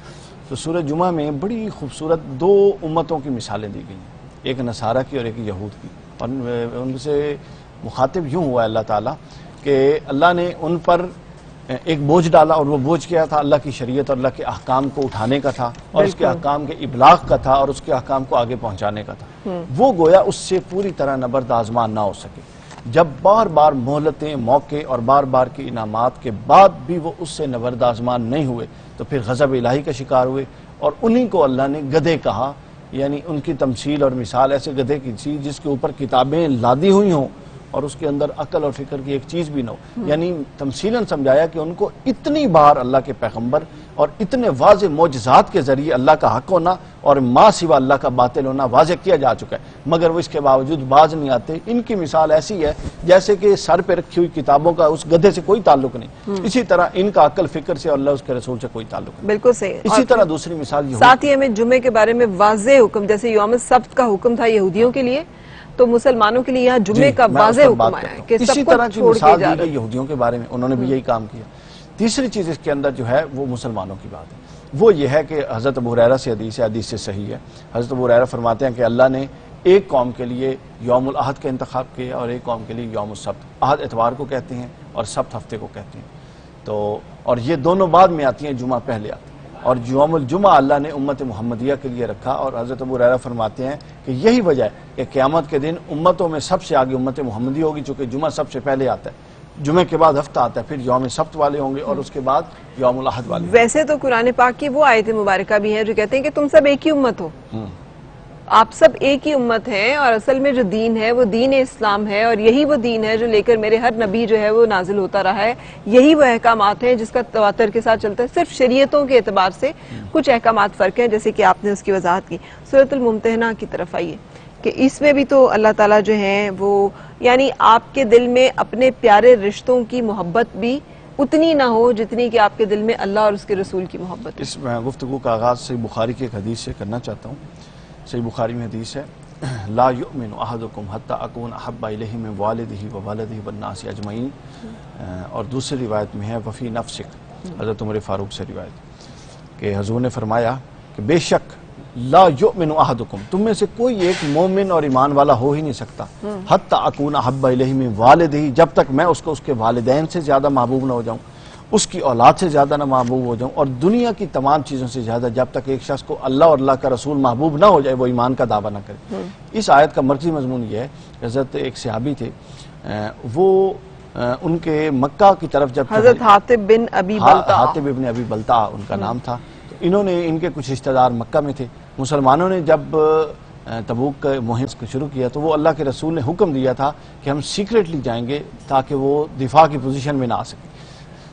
تو سورہ جمعہ میں بڑی خوبصورت 2 امتوں کی مثالیں دی گئی ہیں، ایک نصارہ کی اور ایک یہود کی. اور ان سے مخاطب یوں ہوا اللہ تعالیٰ کہ اللہ نے ان پر ایک بوجھ ڈالا، اور وہ بوجھ کیا تھا؟ اللہ کی شریعت اور اللہ کے احکام کو اٹھانے کا تھا، اور اس کے احکام کے ابلاغ کا تھا، اور اس کے احکام کو آگے پہنچانے کا تھا. وہ گویا اس سے پوری طرح نبرد آزمان نہ ہو سکے. جب بار بار مہلتیں، موقع اور بار بار کے انعامات کے بعد بھی وہ اس سے نبرد آزمان نہیں ہوئے تو پھر غضب الہی کا شکار ہوئے. اور انہی کو اللہ نے گدھے کہا، یعنی ان کی تمثیل اور مثال ایسے گدھے کی تھی جس کے اوپر کتابیں لادی ہوئی ہوں اور اس کے اندر عقل اور فکر کی ایک چیز بھی نہ ہو. یعنی تمثیلاً سمجھایا کہ ان کو اتنی بار اللہ کے پیغمبر اور اتنے واضح معجزات کے ذریعے اللہ کا حق ہونا اور ما سوا اللہ کا باطل ہونا واضح کیا جا چکا ہے، مگر وہ اس کے باوجود باز نہیں آتے. ان کی مثال ایسی ہے جیسے کہ سر پہ رکھی ہوئی کتابوں کا اس گدھے سے کوئی تعلق نہیں، اسی طرح ان کا عقل فکر سے اور اللہ اس کے رسول سے کوئی تعلق نہیں. بالکل صحیح. اسی طرح دوسری مثال یہ ساتھ ہی ہمیں جمعے کے بارے میں واضح حکم، جیسے یوم السبت کا حکم تھا یہودیوں کے لیے، تو مسلمانوں کے لیے یہاں جمعے کا واضح حکم آیا ہے کہ اسی طرح کی مثال دی گئی یہودیوں کے بارے میں، انہوں نے بھی یہی کام کیا. تیسری چیز اس کے اندر جو ہے وہ مسلمانوں کی بات ہے، وہ یہ ہے کہ حضرت ابو ہریرہ سے حدیث سے صحیح ہے. حضرت ابو ہریرہ فرماتے ہیں کہ اللہ نے ایک قوم کے لیے یوم الاحد کا انتخاب کیا اور ایک قوم کے لیے یوم السبت. احد اتوار کو کہتے ہیں اور سبت ہفتے کو کہتے ہیں. تو اور یہ دونوں بعد میں آتی ہیں، جمعہ پہلے آتی ہے. اور یوم الجمعہ اللہ نے امت محمدیہ کے لیے رکھا، اور حضرت ابو ہریرہ فرماتے ہیں کہ یہی وجہ ہے کہ قیامت کے دن امتوں میں سب سے آگے امت محمدی ہوگی، چونکہ جمعہ سب سے پہلے آتا ہے، جمعے کے بعد ہفتہ آتا ہے، پھر یوم سبت والے ہوں گے اور اس کے بعد یوم الاحد والے. ویسے تو قرآن پاک کی وہ آیت مبارکہ بھی ہیں جو کہتے ہیں کہ تم سب ایک ہی امت ہو، آپ سب ایک ہی امت ہیں، اور اصل میں جو دین ہے وہ دین اسلام ہے، اور یہی وہ دین ہے جو لے کر میرے ہر نبی جو ہے وہ نازل ہوتا رہا ہے. یہی وہ احکامات ہیں جس کا تواتر کے ساتھ چلتا ہے. صرف شریعتوں کے اعتبار سے کچھ احکامات فرق ہیں، جیسے کہ آپ نے اس کی وضاحت کی. سورۃ الممتحنہ کی طرف آئیے کہ اس میں بھی تو اللہ تعالیٰ جو ہیں وہ یعنی آپ کے دل میں اپنے پیارے رشتوں کی محبت بھی اتنی نہ ہو جتنی کہ آپ کے دل میں اللہ اور اس کے رسول کی محبت. اس گفتگو کا آغاز صحیح بخاری کی ایک حدیث سے کرنا چاہتا ہوں. صحیح بخاری میں حدیث ہے، لا یؤمن احدکم حتی اکون احب الیہ من والدہ وولدہ والناس اجمعین. اور دوسری روایت میں ہے وفی نفسک، حضرت عمر فاروق سے روایت کہ حضور نے فرمایا کہ بے شک لا یؤمن احدکم، تم میں سے کوئی ایک مومن اور ایمان والا ہو ہی نہیں سکتا، حتی اکون احب الیہ من والدہ، جب تک میں اس کو اس کے والدین سے زیادہ محبوب نہ ہو جاؤں، اس کی اولاد سے زیادہ نہ محبوب ہو جاؤں، اور دنیا کی تمام چیزوں سے زیادہ جب تک ایک شخص کو اللہ اور اللہ کا رسول محبوب نہ ہو جائے وہ ایمان کا دعویٰ نہ کرے. اس آیت کا مرکزی مضمون یہ ہے، حضرت ایک صحابی تھے، وہ ان کے مکہ کی طرف جب حضرت حاطب بن ابی بلتع ان کا نام تھا، تو انہوں نے ان کے کچھ رشتہ دار مکہ میں تھے. مسلمانوں نے جب تبوک مہم کو شروع کیا تو وہ اللہ کے رسول نے حکم دیا تھا کہ ہم سیکریٹلی جائیں گے تاکہ وہ دفاع کی پوزیشن میں نہ آ سکے.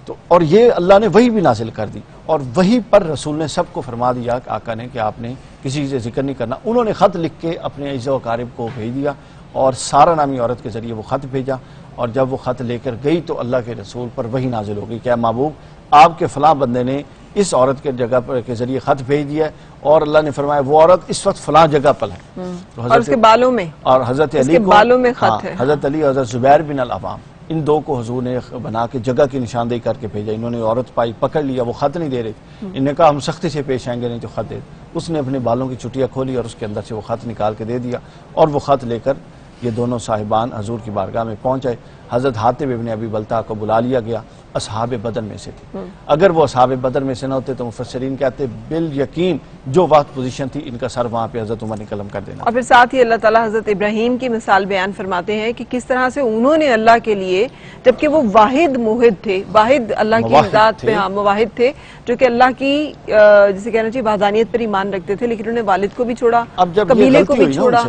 تو اور یہ اللہ نے وحی بھی نازل کر دی، اور وحی پر رسول نے سب کو فرما دیا کہ آقا نے کہ آپ نے کسی سے ذکر نہیں کرنا. انہوں نے خط لکھ کے اپنے اعزا و اقارب کو بھیج دیا، اور سارہ نامی عورت کے ذریعے وہ خط بھیجا. اور جب وہ خط لے کر گئی تو اللہ کے رسول پر وحی نازل ہو گئی کہ اے محبوب آپ کے فلاں بندے نے اس عورت کے جگہ پر کے ذریعے خط بھیج دیا ہے، اور اللہ نے فرمایا وہ عورت اس وقت فلاں جگہ پر ہے، اور اس کے بالوں میں، اور حضرت علی کے بالوں میں خط ہے. حضرت علی اور حضرت زبیر بن العوام، ان 2 کو حضور نے بنا کے جگہ کی نشاندہی کر کے بھیجا. انہوں نے عورت پائی، پکڑ لیا، وہ خط نہیں دے رہے تھے. انہوں نے کہا ہم سختی سے پیش آئیں گے نہیں تو خط دے. اس نے اپنے بالوں کی چٹیاں کھولی اور اس کے اندر سے وہ خط نکال کے دے دیا، اور وہ خط لے کر یہ دونوں صاحبان حضور کی بارگاہ میں پہنچ آئے. حضرت حاتب ابن ابی بلتع کو بلا لیا گیا، اصحاب بدر میں سے تھے، اگر وہ اصحاب بدر میں سے نہ ہوتے تو مفسرین کہتے بال یقین جو وقت پوزیشن تھی ان کا سر وہاں پہ حضرت عمر نے قلم کر دینا۔ اور پھر ساتھ ہی اللہ تعالیٰ حضرت ابراہیم کی مثال بیان فرماتے ہیں کہ کس طرح سے انہوں نے اللہ کے لیے، جبکہ وہ واحد موحد تھے، واحد اللہ کی ذات پہ مواحد تھے، جو کہ اللہ کی جسے کہنا چاہیے وحدانیت پر ایمان رکھتے تھے، لیکن انہوں نے والد کو بھی چھوڑا، قبیلے کو بھی چھوڑا،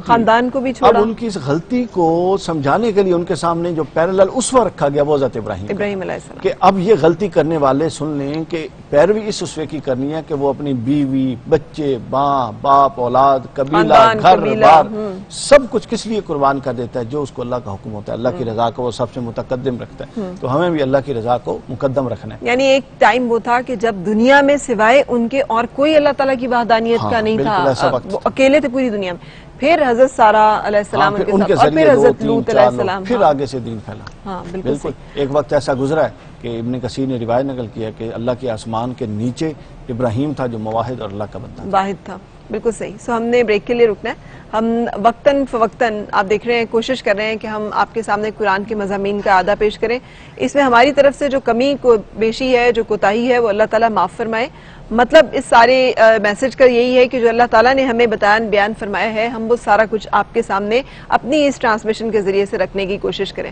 خاندان کو بھی چھوڑا۔ اب ان کی اس غلطی کو سمجھانے کے لیے ان کے سامنے جو پیرالل اسوہ رکھا گیا وہ حضرت ابراہیم علیہ السلام، کہ اب یہ غلطی کرنے والے سن لیں کہ پیروی اس اسوے کی کرنی ہے کہ وہ اپنی بیوی، بچے، ماں، باپ، اولاد، قبیلہ، گھر بار سب کچھ کس لیے قربان کر دیتا ہے؟ جو اس کو اللہ کا حکم ہوتا ہے، اللہ کی رضا کو وہ سب سے متقدم رکھتا ہے، تو ہمیں بھی اللہ کی رضا کو مقدم رکھنا ہے۔ یعنی ایک ٹائم وہ تھا کہ جب دنیا میں سوائے ان کے اور کوئی اللہ تعالیٰ کی وحدانیت کا نہیں تھا، وہ اکیلے تھے پوری دنیا میں۔ پھر حضرت سارہ علیہ السلام ان کے اور پھر حضرت لوط علیہ السلام، پھر آگے سے دین پھیلا۔ ہاں بالکل ایک وقت ایسا گزرا ہے کہ ابن کثیر نے روایت نقل کیا کہ اللہ کے آسمان کے نیچے ابراہیم تھا جو مواحد اور اللہ کا بندہ تھا، واحد تھا۔ بالکل صحیح۔ سو ہم نے بریک کے لیے رکنا ہے، ہم وقتاً فوقتاً آپ دیکھ رہے ہیں، کوشش کر رہے ہیں کہ ہم آپ کے سامنے قرآن کے مضامین کا اعادہ پیش کریں، اس میں ہماری طرف سے جو کمی کو بیشی ہے، جو کوتاہی ہے، وہ اللہ تعالیٰ معاف فرمائے۔ مطلب اس سارے میسج کا یہی ہے کہ جو اللہ تعالیٰ نے ہمیں بیان فرمایا ہے، ہم وہ سارا کچھ آپ کے سامنے اپنی اس ٹرانسمیشن کے ذریعے سے رکھنے کی کوشش کریں۔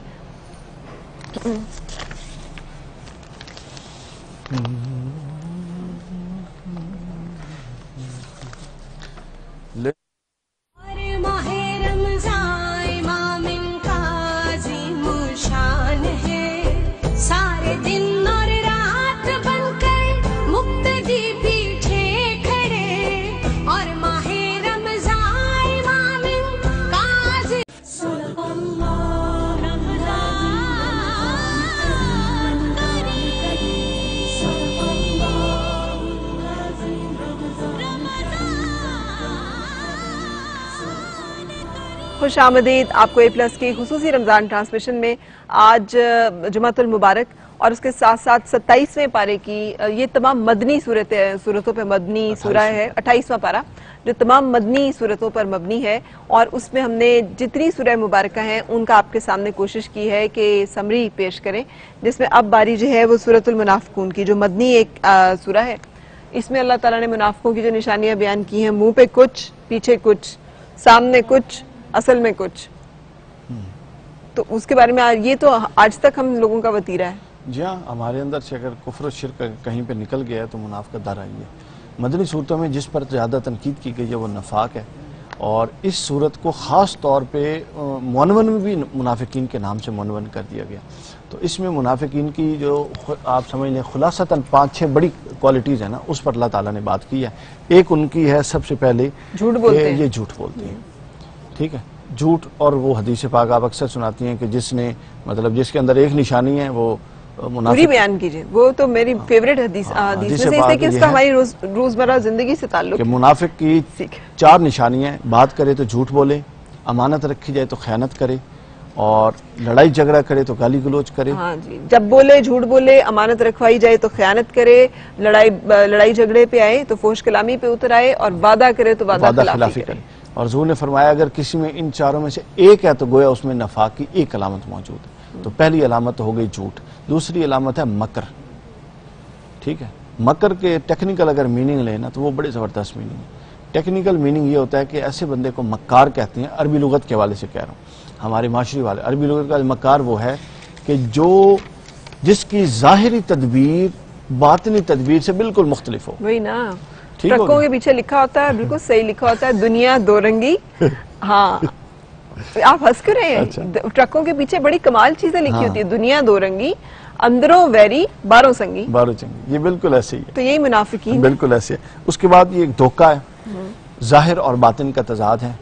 خوش آمدید آپ کو اے پلس کی خصوصی رمضان ٹرانسمیشن میں۔ آج جمعۃ المبارک اور اس کے ساتھ ساتھ 27ویں پارے کی یہ تمام مدنی صورتوں پر مبنی سورہ ہے، 28واں پارہ جو تمام مدنی صورتوں پر مبنی ہے، اور اس میں ہم نے جتنی سورہ مبارکہ ہیں ان کا آپ کے سامنے کوشش کی ہے کہ سمری پیش کریں، جس میں اب باری جو ہے وہ سورۃ المنافقون کی، جو مدنی ایک سورہ ہے۔ اس میں اللہ تعالیٰ نے منافقوں کی جو نشانیاں بیان کی ہیں، منہ پہ کچھ، پیچھے کچھ، سامنے کچھ، اصل میں کچھ، تو اس کے بارے میں یہ تو آج تک ہم لوگوں کا وتیرہ ہے۔ جی ہاں، ہمارے اندر سے اگر کفر و شرک کہیں پہ نکل گیا ہے تو منافقت دار آئی ہے۔ مدنی صورتوں میں جس پر زیادہ تنقید کی گئی ہے وہ نفاق ہے، اور اس صورت کو خاص طور پہ معنون بھی منافقین کے نام سے معنون کر دیا گیا۔ تو اس میں منافقین کی جو آپ سمجھ لیں خلاصتاً 5-6 بڑی کوالٹیز ہیں نا، اس پر اللہ تعالیٰ نے بات کی ہے۔ ایک ان کی ہے سب سے پہلے جھوٹ بولتے ہیں، یہ جھوٹ بولتے ہیں، ٹھیک ہے، جھوٹ، اور وہ حدیث پاک آپ اکثر سناتی ہیں کہ جس نے مطلب جس کے اندر ایک نشانی ہے وہ پوری بیان کیجئے، وہ تو میری فیوریٹ حدیث میں سے اس کہ اس کا ہماری روزمرہ زندگی سے تعلق ہے۔ کہ منافق کی 4 نشانیاں ہیں، بات کرے تو جھوٹ بولے، امانت رکھی جائے تو خیانت کرے، اور لڑائی جھگڑا کرے تو گالی گلوچ کرے۔ ہاں جی، جب بولے جھوٹ بولے، امانت رکھوائی جائے تو خیانت کرے، لڑائی جھگڑے پہ آئے تو فحش کلامی پہ اتر آئے، اور وعدہ کرے تو وعدہ خلافی کرے۔ اور حضور نے فرمایا اگر کسی میں ان 4 میں سے ایک ہے تو گویا اس میں نفاق کی ایک علامت موجود ہے۔ تو پہلی علامت ہو گئی جھوٹ، دوسری علامت ہے مکر، ٹھیک ہے۔ مکر کے ٹیکنیکل اگر میننگ لینا تو وہ بڑے زبردست میننگ ہے۔ ٹیکنیکل میننگ یہ ہوتا ہے کہ ایسے بندے کو مکار کہتے ہیں، عربی لغت کے حوالے سے کہہ رہا ہوں، ہمارے معاشرے والے عربی لغت کا مکار وہ ہے کہ جس کی ظاہری تدبیر باطنی تدبیر سے بالکل مختلف ہو۔ وہی نا، ٹرکوں کے پیچھے لکھا ہوتا ہے، بالکل صحیح لکھا ہوتا ہے، دنیا دو رنگی۔ ہاں آپ ہنس کر رہے ہیں، ٹرکوں کے پیچھے بڑی کمال چیزیں لکھی ہوتی ہے، دنیا دو رنگی، اندروں ویری باروں سنگی۔ یہ بالکل ایسے ہی ہے، تو یہی منافقین بالکل ایسے ہے۔ اس کے بعد یہ ایک دھوکہ ہے، ظاہر اور باطن کا تضاد ہے،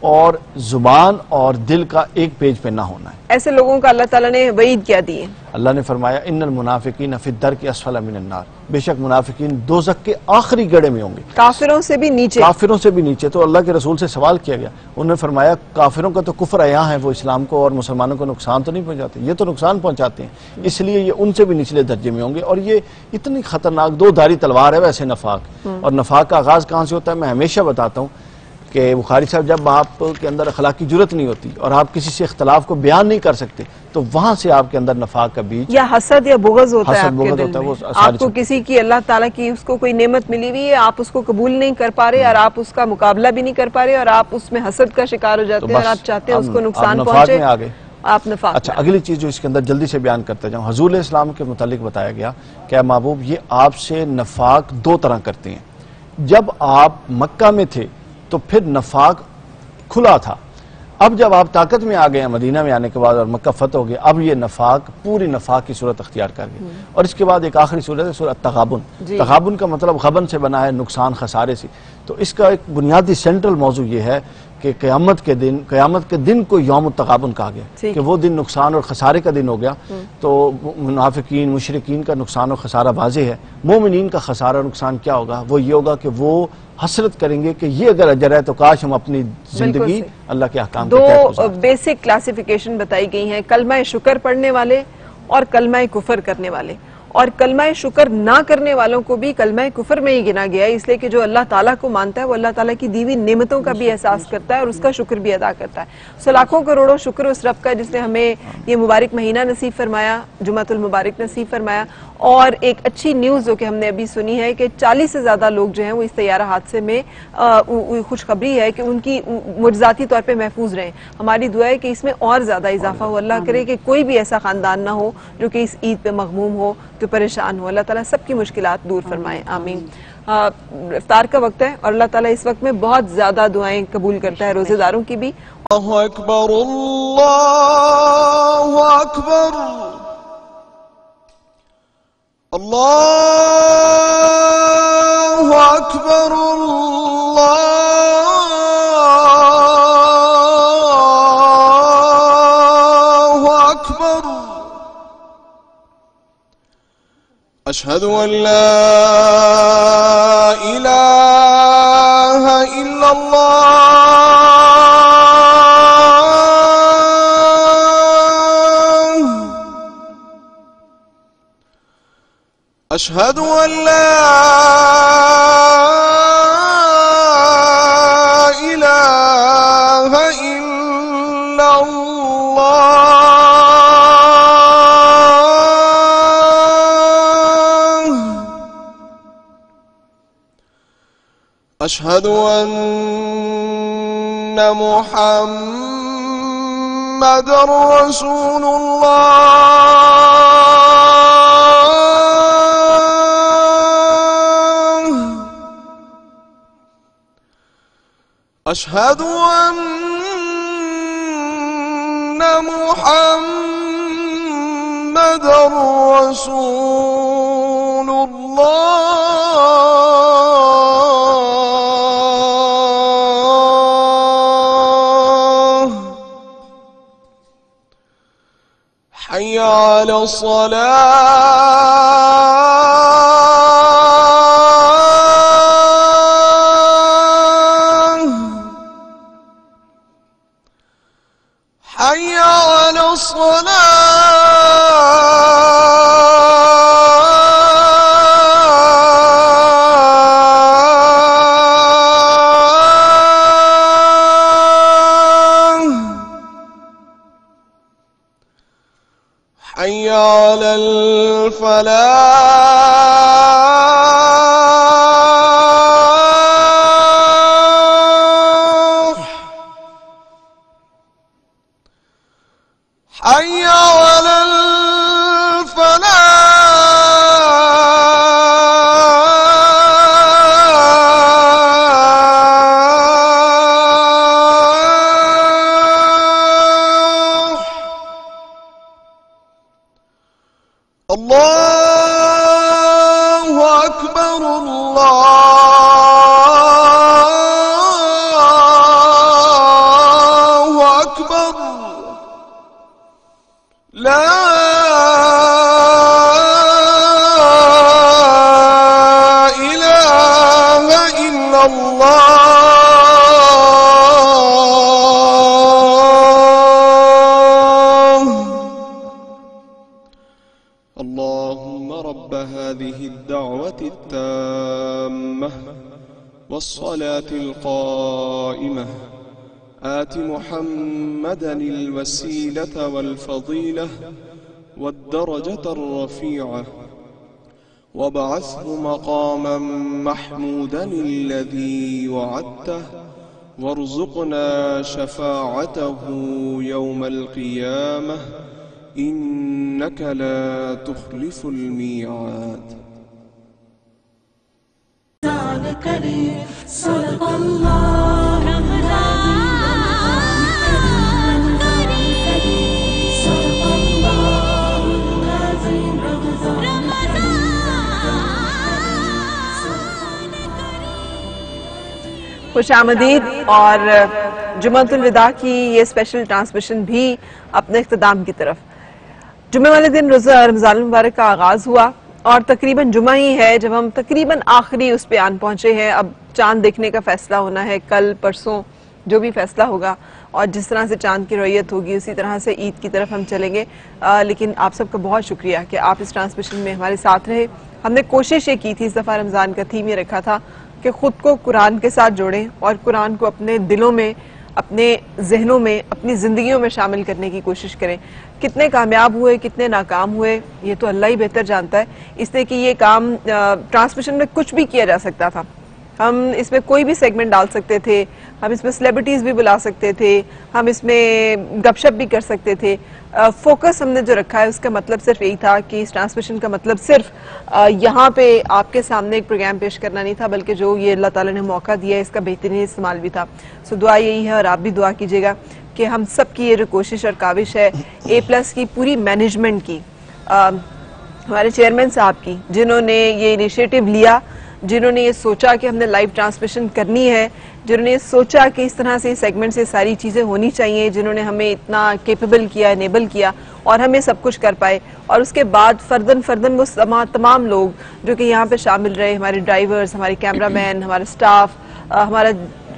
اور زبان اور دل کا ایک پیج پہ نہ ہونا ہے۔ ایسے لوگوں کا اللہ تعالیٰ نے وعید کیا دی ہے۔ اللہ نے فرمایا ان المنافقین فی الدرک اسفل من النار، بے شک منافقین دوزخ کے آخری گڑھے میں ہوں گے، کافروں سے بھی نیچے، کافروں سے بھی نیچے۔ تو اللہ کے رسول سے سوال کیا گیا، انہوں نے فرمایا کافروں کا تو کفر عیاں ہے، وہ اسلام کو اور مسلمانوں کو نقصان تو نہیں پہنچاتے، یہ تو نقصان پہنچاتے ہیں، اس لیے یہ ان سے بھی نچلے درجے میں ہوں گے۔ اور یہ اتنی خطرناک 2 دھاری تلوار ہے ویسے نفاق، اور نفاق کا آغاز کہاں سے ہوتا ہے؟ میں ہمیشہ بتاتا ہوں کہ بخاری صاحب جب آپ کے اندر اخلاقی جرت نہیں ہوتی اور آپ کسی سے اختلاف کو بیان نہیں کر سکتے تو وہاں سے آپ کے اندر نفاق کا بیج یا حسد یا بغض ہوتا ہے حسد آپ کے بغض دل ہوتا ہے، میں، وہ ساری آپ کو کسی کی اللہ تعالیٰ کی اس کو کوئی نعمت ملی ہوئی ہے، آپ اس کو قبول نہیں کر پا رہے اور آپ اس کا مقابلہ بھی نہیں کر پا رہے اور آپ اس میں حسد کا شکار ہو جاتے ہیں اور آپ چاہتے ہیں اس کو نقصان پہنچے، میں آگے آپ نفاق اچھا اگلی چیز جو اس کے اندر جلدی سے بیان کرتے جاؤں، حضور علیہ السلام کے متعلق بتایا گیا کہ اے محبوب یہ آپ سے نفاق دو طرح کرتے ہیں، جب آپ مکہ میں تھے تو پھر نفاق کھلا تھا، اب جب آپ طاقت میں آ گئے ہیں مدینہ میں آنے کے بعد اور مکہ فتح ہو گیا، اب یہ نفاق پوری نفاق کی صورت اختیار کر گئے، اور اس کے بعد ایک آخری صورت ہے صورت تغابن۔ تغابن کا مطلب غبن سے بنا ہے، نقصان خسارے سے، تو اس کا ایک بنیادی سینٹرل موضوع یہ ہے کہ قیامت کے دن کو یوم التغابن کہا گیا کہ وہ دن نقصان اور خسارے کا دن ہو گیا، تو منافقین مشرکین کا نقصان اور خسارہ واضح ہے، مومنین کا خسارہ اور نقصان کیا ہوگا؟ وہ یہ ہوگا کہ وہ حسرت کریں گے کہ یہ اگر اجر ہے تو کاش ہم اپنی زندگی اللہ کے احکام کے تحت گزاریں۔ دو بیسک کلاسیفیکیشن بتائی گئی ہیں، کلمہ شکر پڑھنے والے اور کلمہ کفر کرنے والے، اور کلمہ شکر نہ کرنے والوں کو بھی کلمہ کفر میں ہی گنا گیا ہے، اس لیے کہ جو اللہ تعالیٰ کو مانتا ہے وہ اللہ تعالیٰ کی دی ہوئی نعمتوں کا بھی احساس کرتا ہے اور اس کا شکر بھی ادا کرتا ہے۔ سو لاکھوں کروڑوں شکر اس رب کا جس نے ہمیں یہ مبارک مہینہ نصیب فرمایا، جمعۃ المبارک نصیب فرمایا، اور ایک اچھی نیوز جو کہ ہم نے ابھی سنی ہے کہ 40 سے زیادہ لوگ جو ہیں وہ اس طیارہ حادثے میں خوشخبری ہے کہ ان کی معجزاتی طور پہ محفوظ رہیں۔ ہماری دعا ہے کہ اس میں اور زیادہ اضافہ ہو، اللہ کرے کہ کوئی بھی ایسا خاندان نہ ہو جو کہ اس عید پہ مغموم ہو، جو پریشان ہو، اللہ تعالیٰ سب کی مشکلات دور فرمائے، آمین۔ افطار کا وقت ہے اور اللہ تعالیٰ اس وقت میں بہت زیادہ دعائیں قبول کرتا ہے، روزے داروں کی بھی۔ اللہ اکبر اللہ اکبر اللہ اکبر اللہ اکبر اشہد ان لا الہ الا اللہ اشہد ان لا الہ الا اللہ اشہد ان محمد رسول اللہ اشہد ان محمد رسول اللہ حی علی الصلاة حی علی الصلاة حی علی الفلاح حی علی الفلاح اللہ اکبر اللہ اکبر لا الہ الا اللہ اللهم رب هذه الدعوة التامة والصلاة القائمة آت محمدا الوسيلة والفضيلة والدرجة الرفيعة وابعثه مقاما محمودا الذي وعدته وارزقنا شفاعته يوم القيامة إنك لا تخلف الميعاد. صدق الله خوش آمدید. اور جمعۃ الوداع کی یہ اسپیشل ٹرانسمیشن بھی اپنے اختتام کی طرف. جمعے والے دن روزہ رمضان المبارک کا آغاز ہوا اور تقریباً جمعہ ہی ہے جب ہم تقریباً آخری اس پہ آن پہنچے ہیں. اب چاند دیکھنے کا فیصلہ ہونا ہے، کل پرسوں جو بھی فیصلہ ہوگا، اور جس طرح سے چاند کی رویت ہوگی اسی طرح سے عید کی طرف ہم چلیں گے. لیکن آپ سب کا بہت شکریہ کہ آپ اس ٹرانسمیشن میں ہمارے ساتھ رہے. ہم نے کوشش یہ کی تھی، اس دفعہ رمضان کا تھیم یہ رکھا تھا کہ خود کو قرآن کے ساتھ جوڑیں اور قرآن کو اپنے دلوں میں، اپنے ذہنوں میں، اپنی زندگیوں میں شامل کرنے کی کوشش کریں. کتنے کامیاب ہوئے، کتنے ناکام ہوئے، یہ تو اللہ ہی بہتر جانتا ہے. اس لیے کہ یہ کام ٹرانسمیشن میں کچھ بھی کیا جا سکتا تھا. ہم اس میں کوئی بھی سیگمنٹ ڈال سکتے تھے، ہم اس میں سیلیبریٹیز بھی بلا سکتے تھے، ہم اس میں گپ شپ بھی کر سکتے تھے. فوکس ہم نے جو رکھا ہے اس کا مطلب صرف یہی تھا کہ اس ٹرانسمیشن کا مطلب صرف یہاں پہ آپ کے سامنے ایک پروگرام پیش کرنا نہیں تھا، بلکہ جو یہ اللہ تعالیٰ نے موقع دیا ہے اس کا بہترین استعمال بھی تھا. سو دعا یہی ہے اور آپ بھی دعا کیجیے گا کہ ہم سب کی یہ جو کوشش اور کاوش ہے A+ کی پوری مینجمنٹ کی، ہمارے چیئرمین صاحب کی، جنہوں نے یہ انیشیٹو لیا، جنہوں نے یہ سوچا کہ ہم نے لائیو ٹرانسمیشن کرنی ہے، جنہوں نے یہ سوچا کہ اس طرح سے سیگمنٹ سے ساری چیزیں ہونی چاہیے، جنہوں نے ہمیں اتنا کیپیبل کیا، انیبل کیا اور ہم یہ سب کچھ کر پائے. اور اس کے بعد فردن وہ تمام لوگ جو کہ یہاں پہ شامل رہے، ہمارے ڈرائیورز، ہمارے کیمرہ مین، ہمارا سٹاف، ہمارا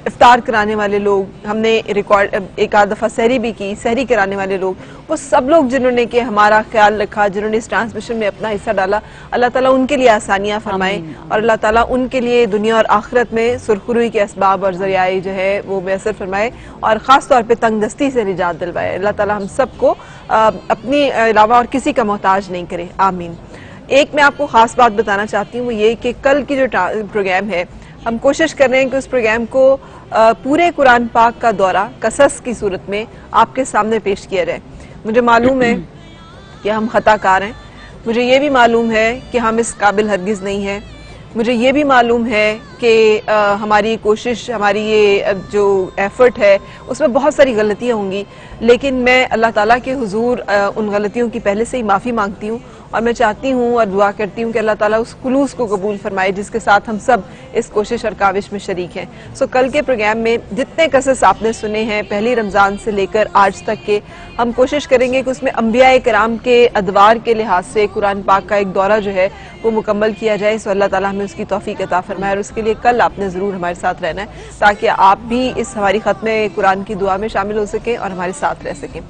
افطار کرانے والے لوگ، ہم نے ریکارڈ ایک آدھ دفعہ سحری بھی کی، سحری کرانے والے لوگ، وہ سب لوگ جنہوں نے کہ ہمارا خیال رکھا، جنہوں نے اس ٹرانسمیشن میں اپنا حصہ ڈالا، اللہ تعالیٰ ان کے لیے آسانیاں فرمائے اور اللہ تعالیٰ ان کے لیے دنیا اور آخرت میں سرخروئی کے اسباب اور ذریعہ جو ہے وہ میسر فرمائے اور خاص طور پہ تنگ دستی سے نجات دلوائے. اللہ تعالیٰ ہم سب کو اپنی علاوہ اور کسی کا محتاج نہیں کرے، آمین. ایک میں آپ کو خاص بات بتانا چاہتی ہوں، وہ یہ کہ کل کی جو پروگرام ہے ہم کوشش کر رہے ہیں کہ اس پروگرام کو پورے قرآن پاک کا دورہ قصص کی صورت میں آپ کے سامنے پیش کیا جائے. مجھے معلوم ہے کہ ہم خطا کار ہیں، مجھے یہ بھی معلوم ہے کہ ہم اس قابل ہرگز نہیں ہیں، مجھے یہ بھی معلوم ہے کہ ہماری کوشش، ہماری یہ جو ایفرٹ ہے اس میں بہت ساری غلطیاں ہوں گی، لیکن میں اللہ تعالیٰ کے حضور ان غلطیوں کی پہلے سے ہی معافی مانگتی ہوں اور میں چاہتی ہوں اور دعا کرتی ہوں کہ اللہ تعالیٰ اس خلوص کو قبول فرمائے جس کے ساتھ ہم سب اس کوشش اور کاوش میں شریک ہیں. سو کل کے پروگرام میں جتنے قصص آپ نے سنے ہیں پہلی رمضان سے لے کر آج تک کے، ہم کوشش کریں گے کہ اس میں انبیاء کرام کے ادوار کے لحاظ سے قرآن پاک کا ایک دورہ جو ہے وہ مکمل کیا جائے. سو اللہ تعالیٰ ہمیں اس کی توفیق عطا فرمائے اور اس کے لیے کل آپ نے ضرور ہمارے ساتھ رہنا ہے تاکہ آپ بھی اس ہماری ختم قرآن کی دعا میں شامل ہو سکیں اور ہمارے ساتھ رہ سکیں.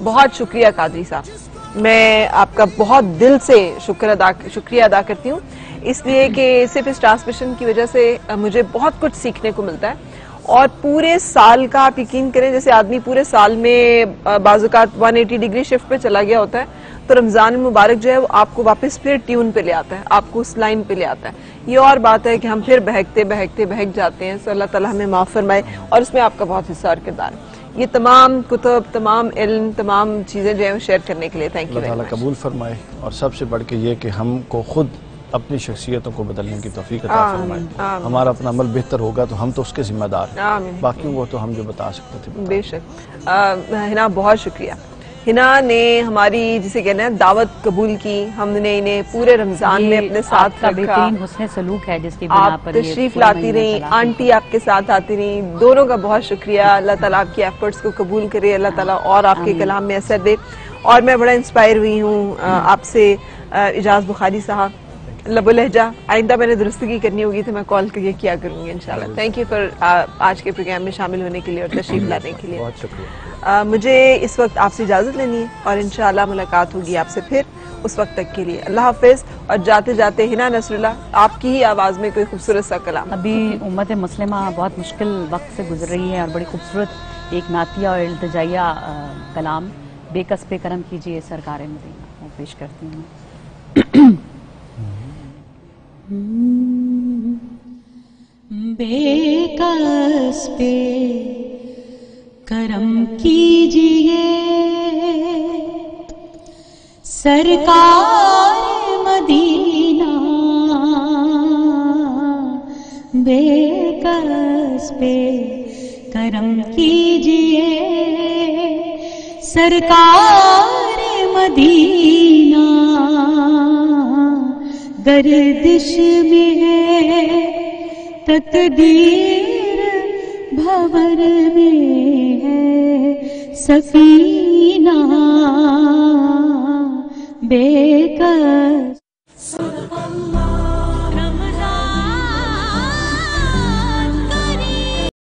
بہت شکریہ قادری صاحب، میں آپ کا بہت دل سے شکریہ ادا کرتی ہوں، اس لیے کہ صرف اس ٹرانسمیشن کی وجہ سے مجھے بہت کچھ سیکھنے کو ملتا ہے. اور پورے سال کا آپ یقین کریں، جیسے آدمی پورے سال میں بعض اوقات 180 ڈگری شفٹ پہ چلا گیا ہوتا ہے تو رمضان المبارک جو ہے وہ آپ کو واپس پھر ٹیون پہ لے آتا ہے، آپ کو اس لائن پہ لے آتا ہے. یہ اور بات ہے کہ ہم پھر بہک جاتے ہیں. سو اللہ تعالیٰ ہمیں معاف فرمائے اور اس میں آپ کا بہت حصہ اور کردار ہے. یہ تمام کتب، تمام علم، تمام چیزیں جو ہیں وہ شیئر کرنے کے لیے تھینک یو. اللہ تعالیٰ قبول فرمائے اور سب سے بڑھ کے یہ کہ ہم کو خود اپنی شخصیتوں کو بدلنے کی توفیق عطا فرمائے. ہمارا اپنا عمل بہتر ہوگا تو ہم تو اس کے ذمہ دار ہیں، باقیوں کو تو ہم جو بتا سکتے تھے. بے شک. ہنا بہت شکریہ. ہنا نے ہماری جسے کہنا ہے دعوت قبول کی، ہم نے انہیں پورے رمضان میں اپنے ساتھ رکھا. بہترین حسن سلوک ہے جس کی بنا پر آپ تشریف لاتی رہی، آنٹی آپ کے ساتھ آتی رہی، دونوں کا بہت شکریہ. اللہ تعالیٰ آپ کی ایفرٹس کو قبول کرے، اللہ تعالیٰ اور آپ کے کلام میں اثر دے. اور میں بڑا انسپائر ہوئی ہوں آپ سے اعجاز بخاری صاحب. لب و لہجہ آئندہ میں نے درستگی کرنی ہوگی تو میں کال کیا کروں گی انشاءاللہ. تھینک یو فار آج کے پروگرام میں شامل ہونے کے لیے اور تشریف لانے کے لیے. بہت شکریہ. مجھے اس وقت آپ سے اجازت لینی ہے اور انشاءاللہ ملاقات ہوگی آپ سے پھر. اس وقت تک کے لیے اللہ حافظ. اور جاتے جاتے ہنا نصر اللہ آپ کی ہی آواز میں کوئی خوبصورت سا کلام. ابھی امت مسلمہ بہت مشکل وقت سے گزر رہی ہے اور بڑی خوبصورت ایک نعتیہ اور التجائیہ کلام بے کس پہ کرم کیجئے سرکار مدینہ وہ پیش کرتی ہوں. بے کس پہ کرم کیجئے سرکار مدینہ بے کس پہ کرم کیجئے سرکار مدینہ گردش میں ہے تقدیر بھور میں ہے سفینہ بے کس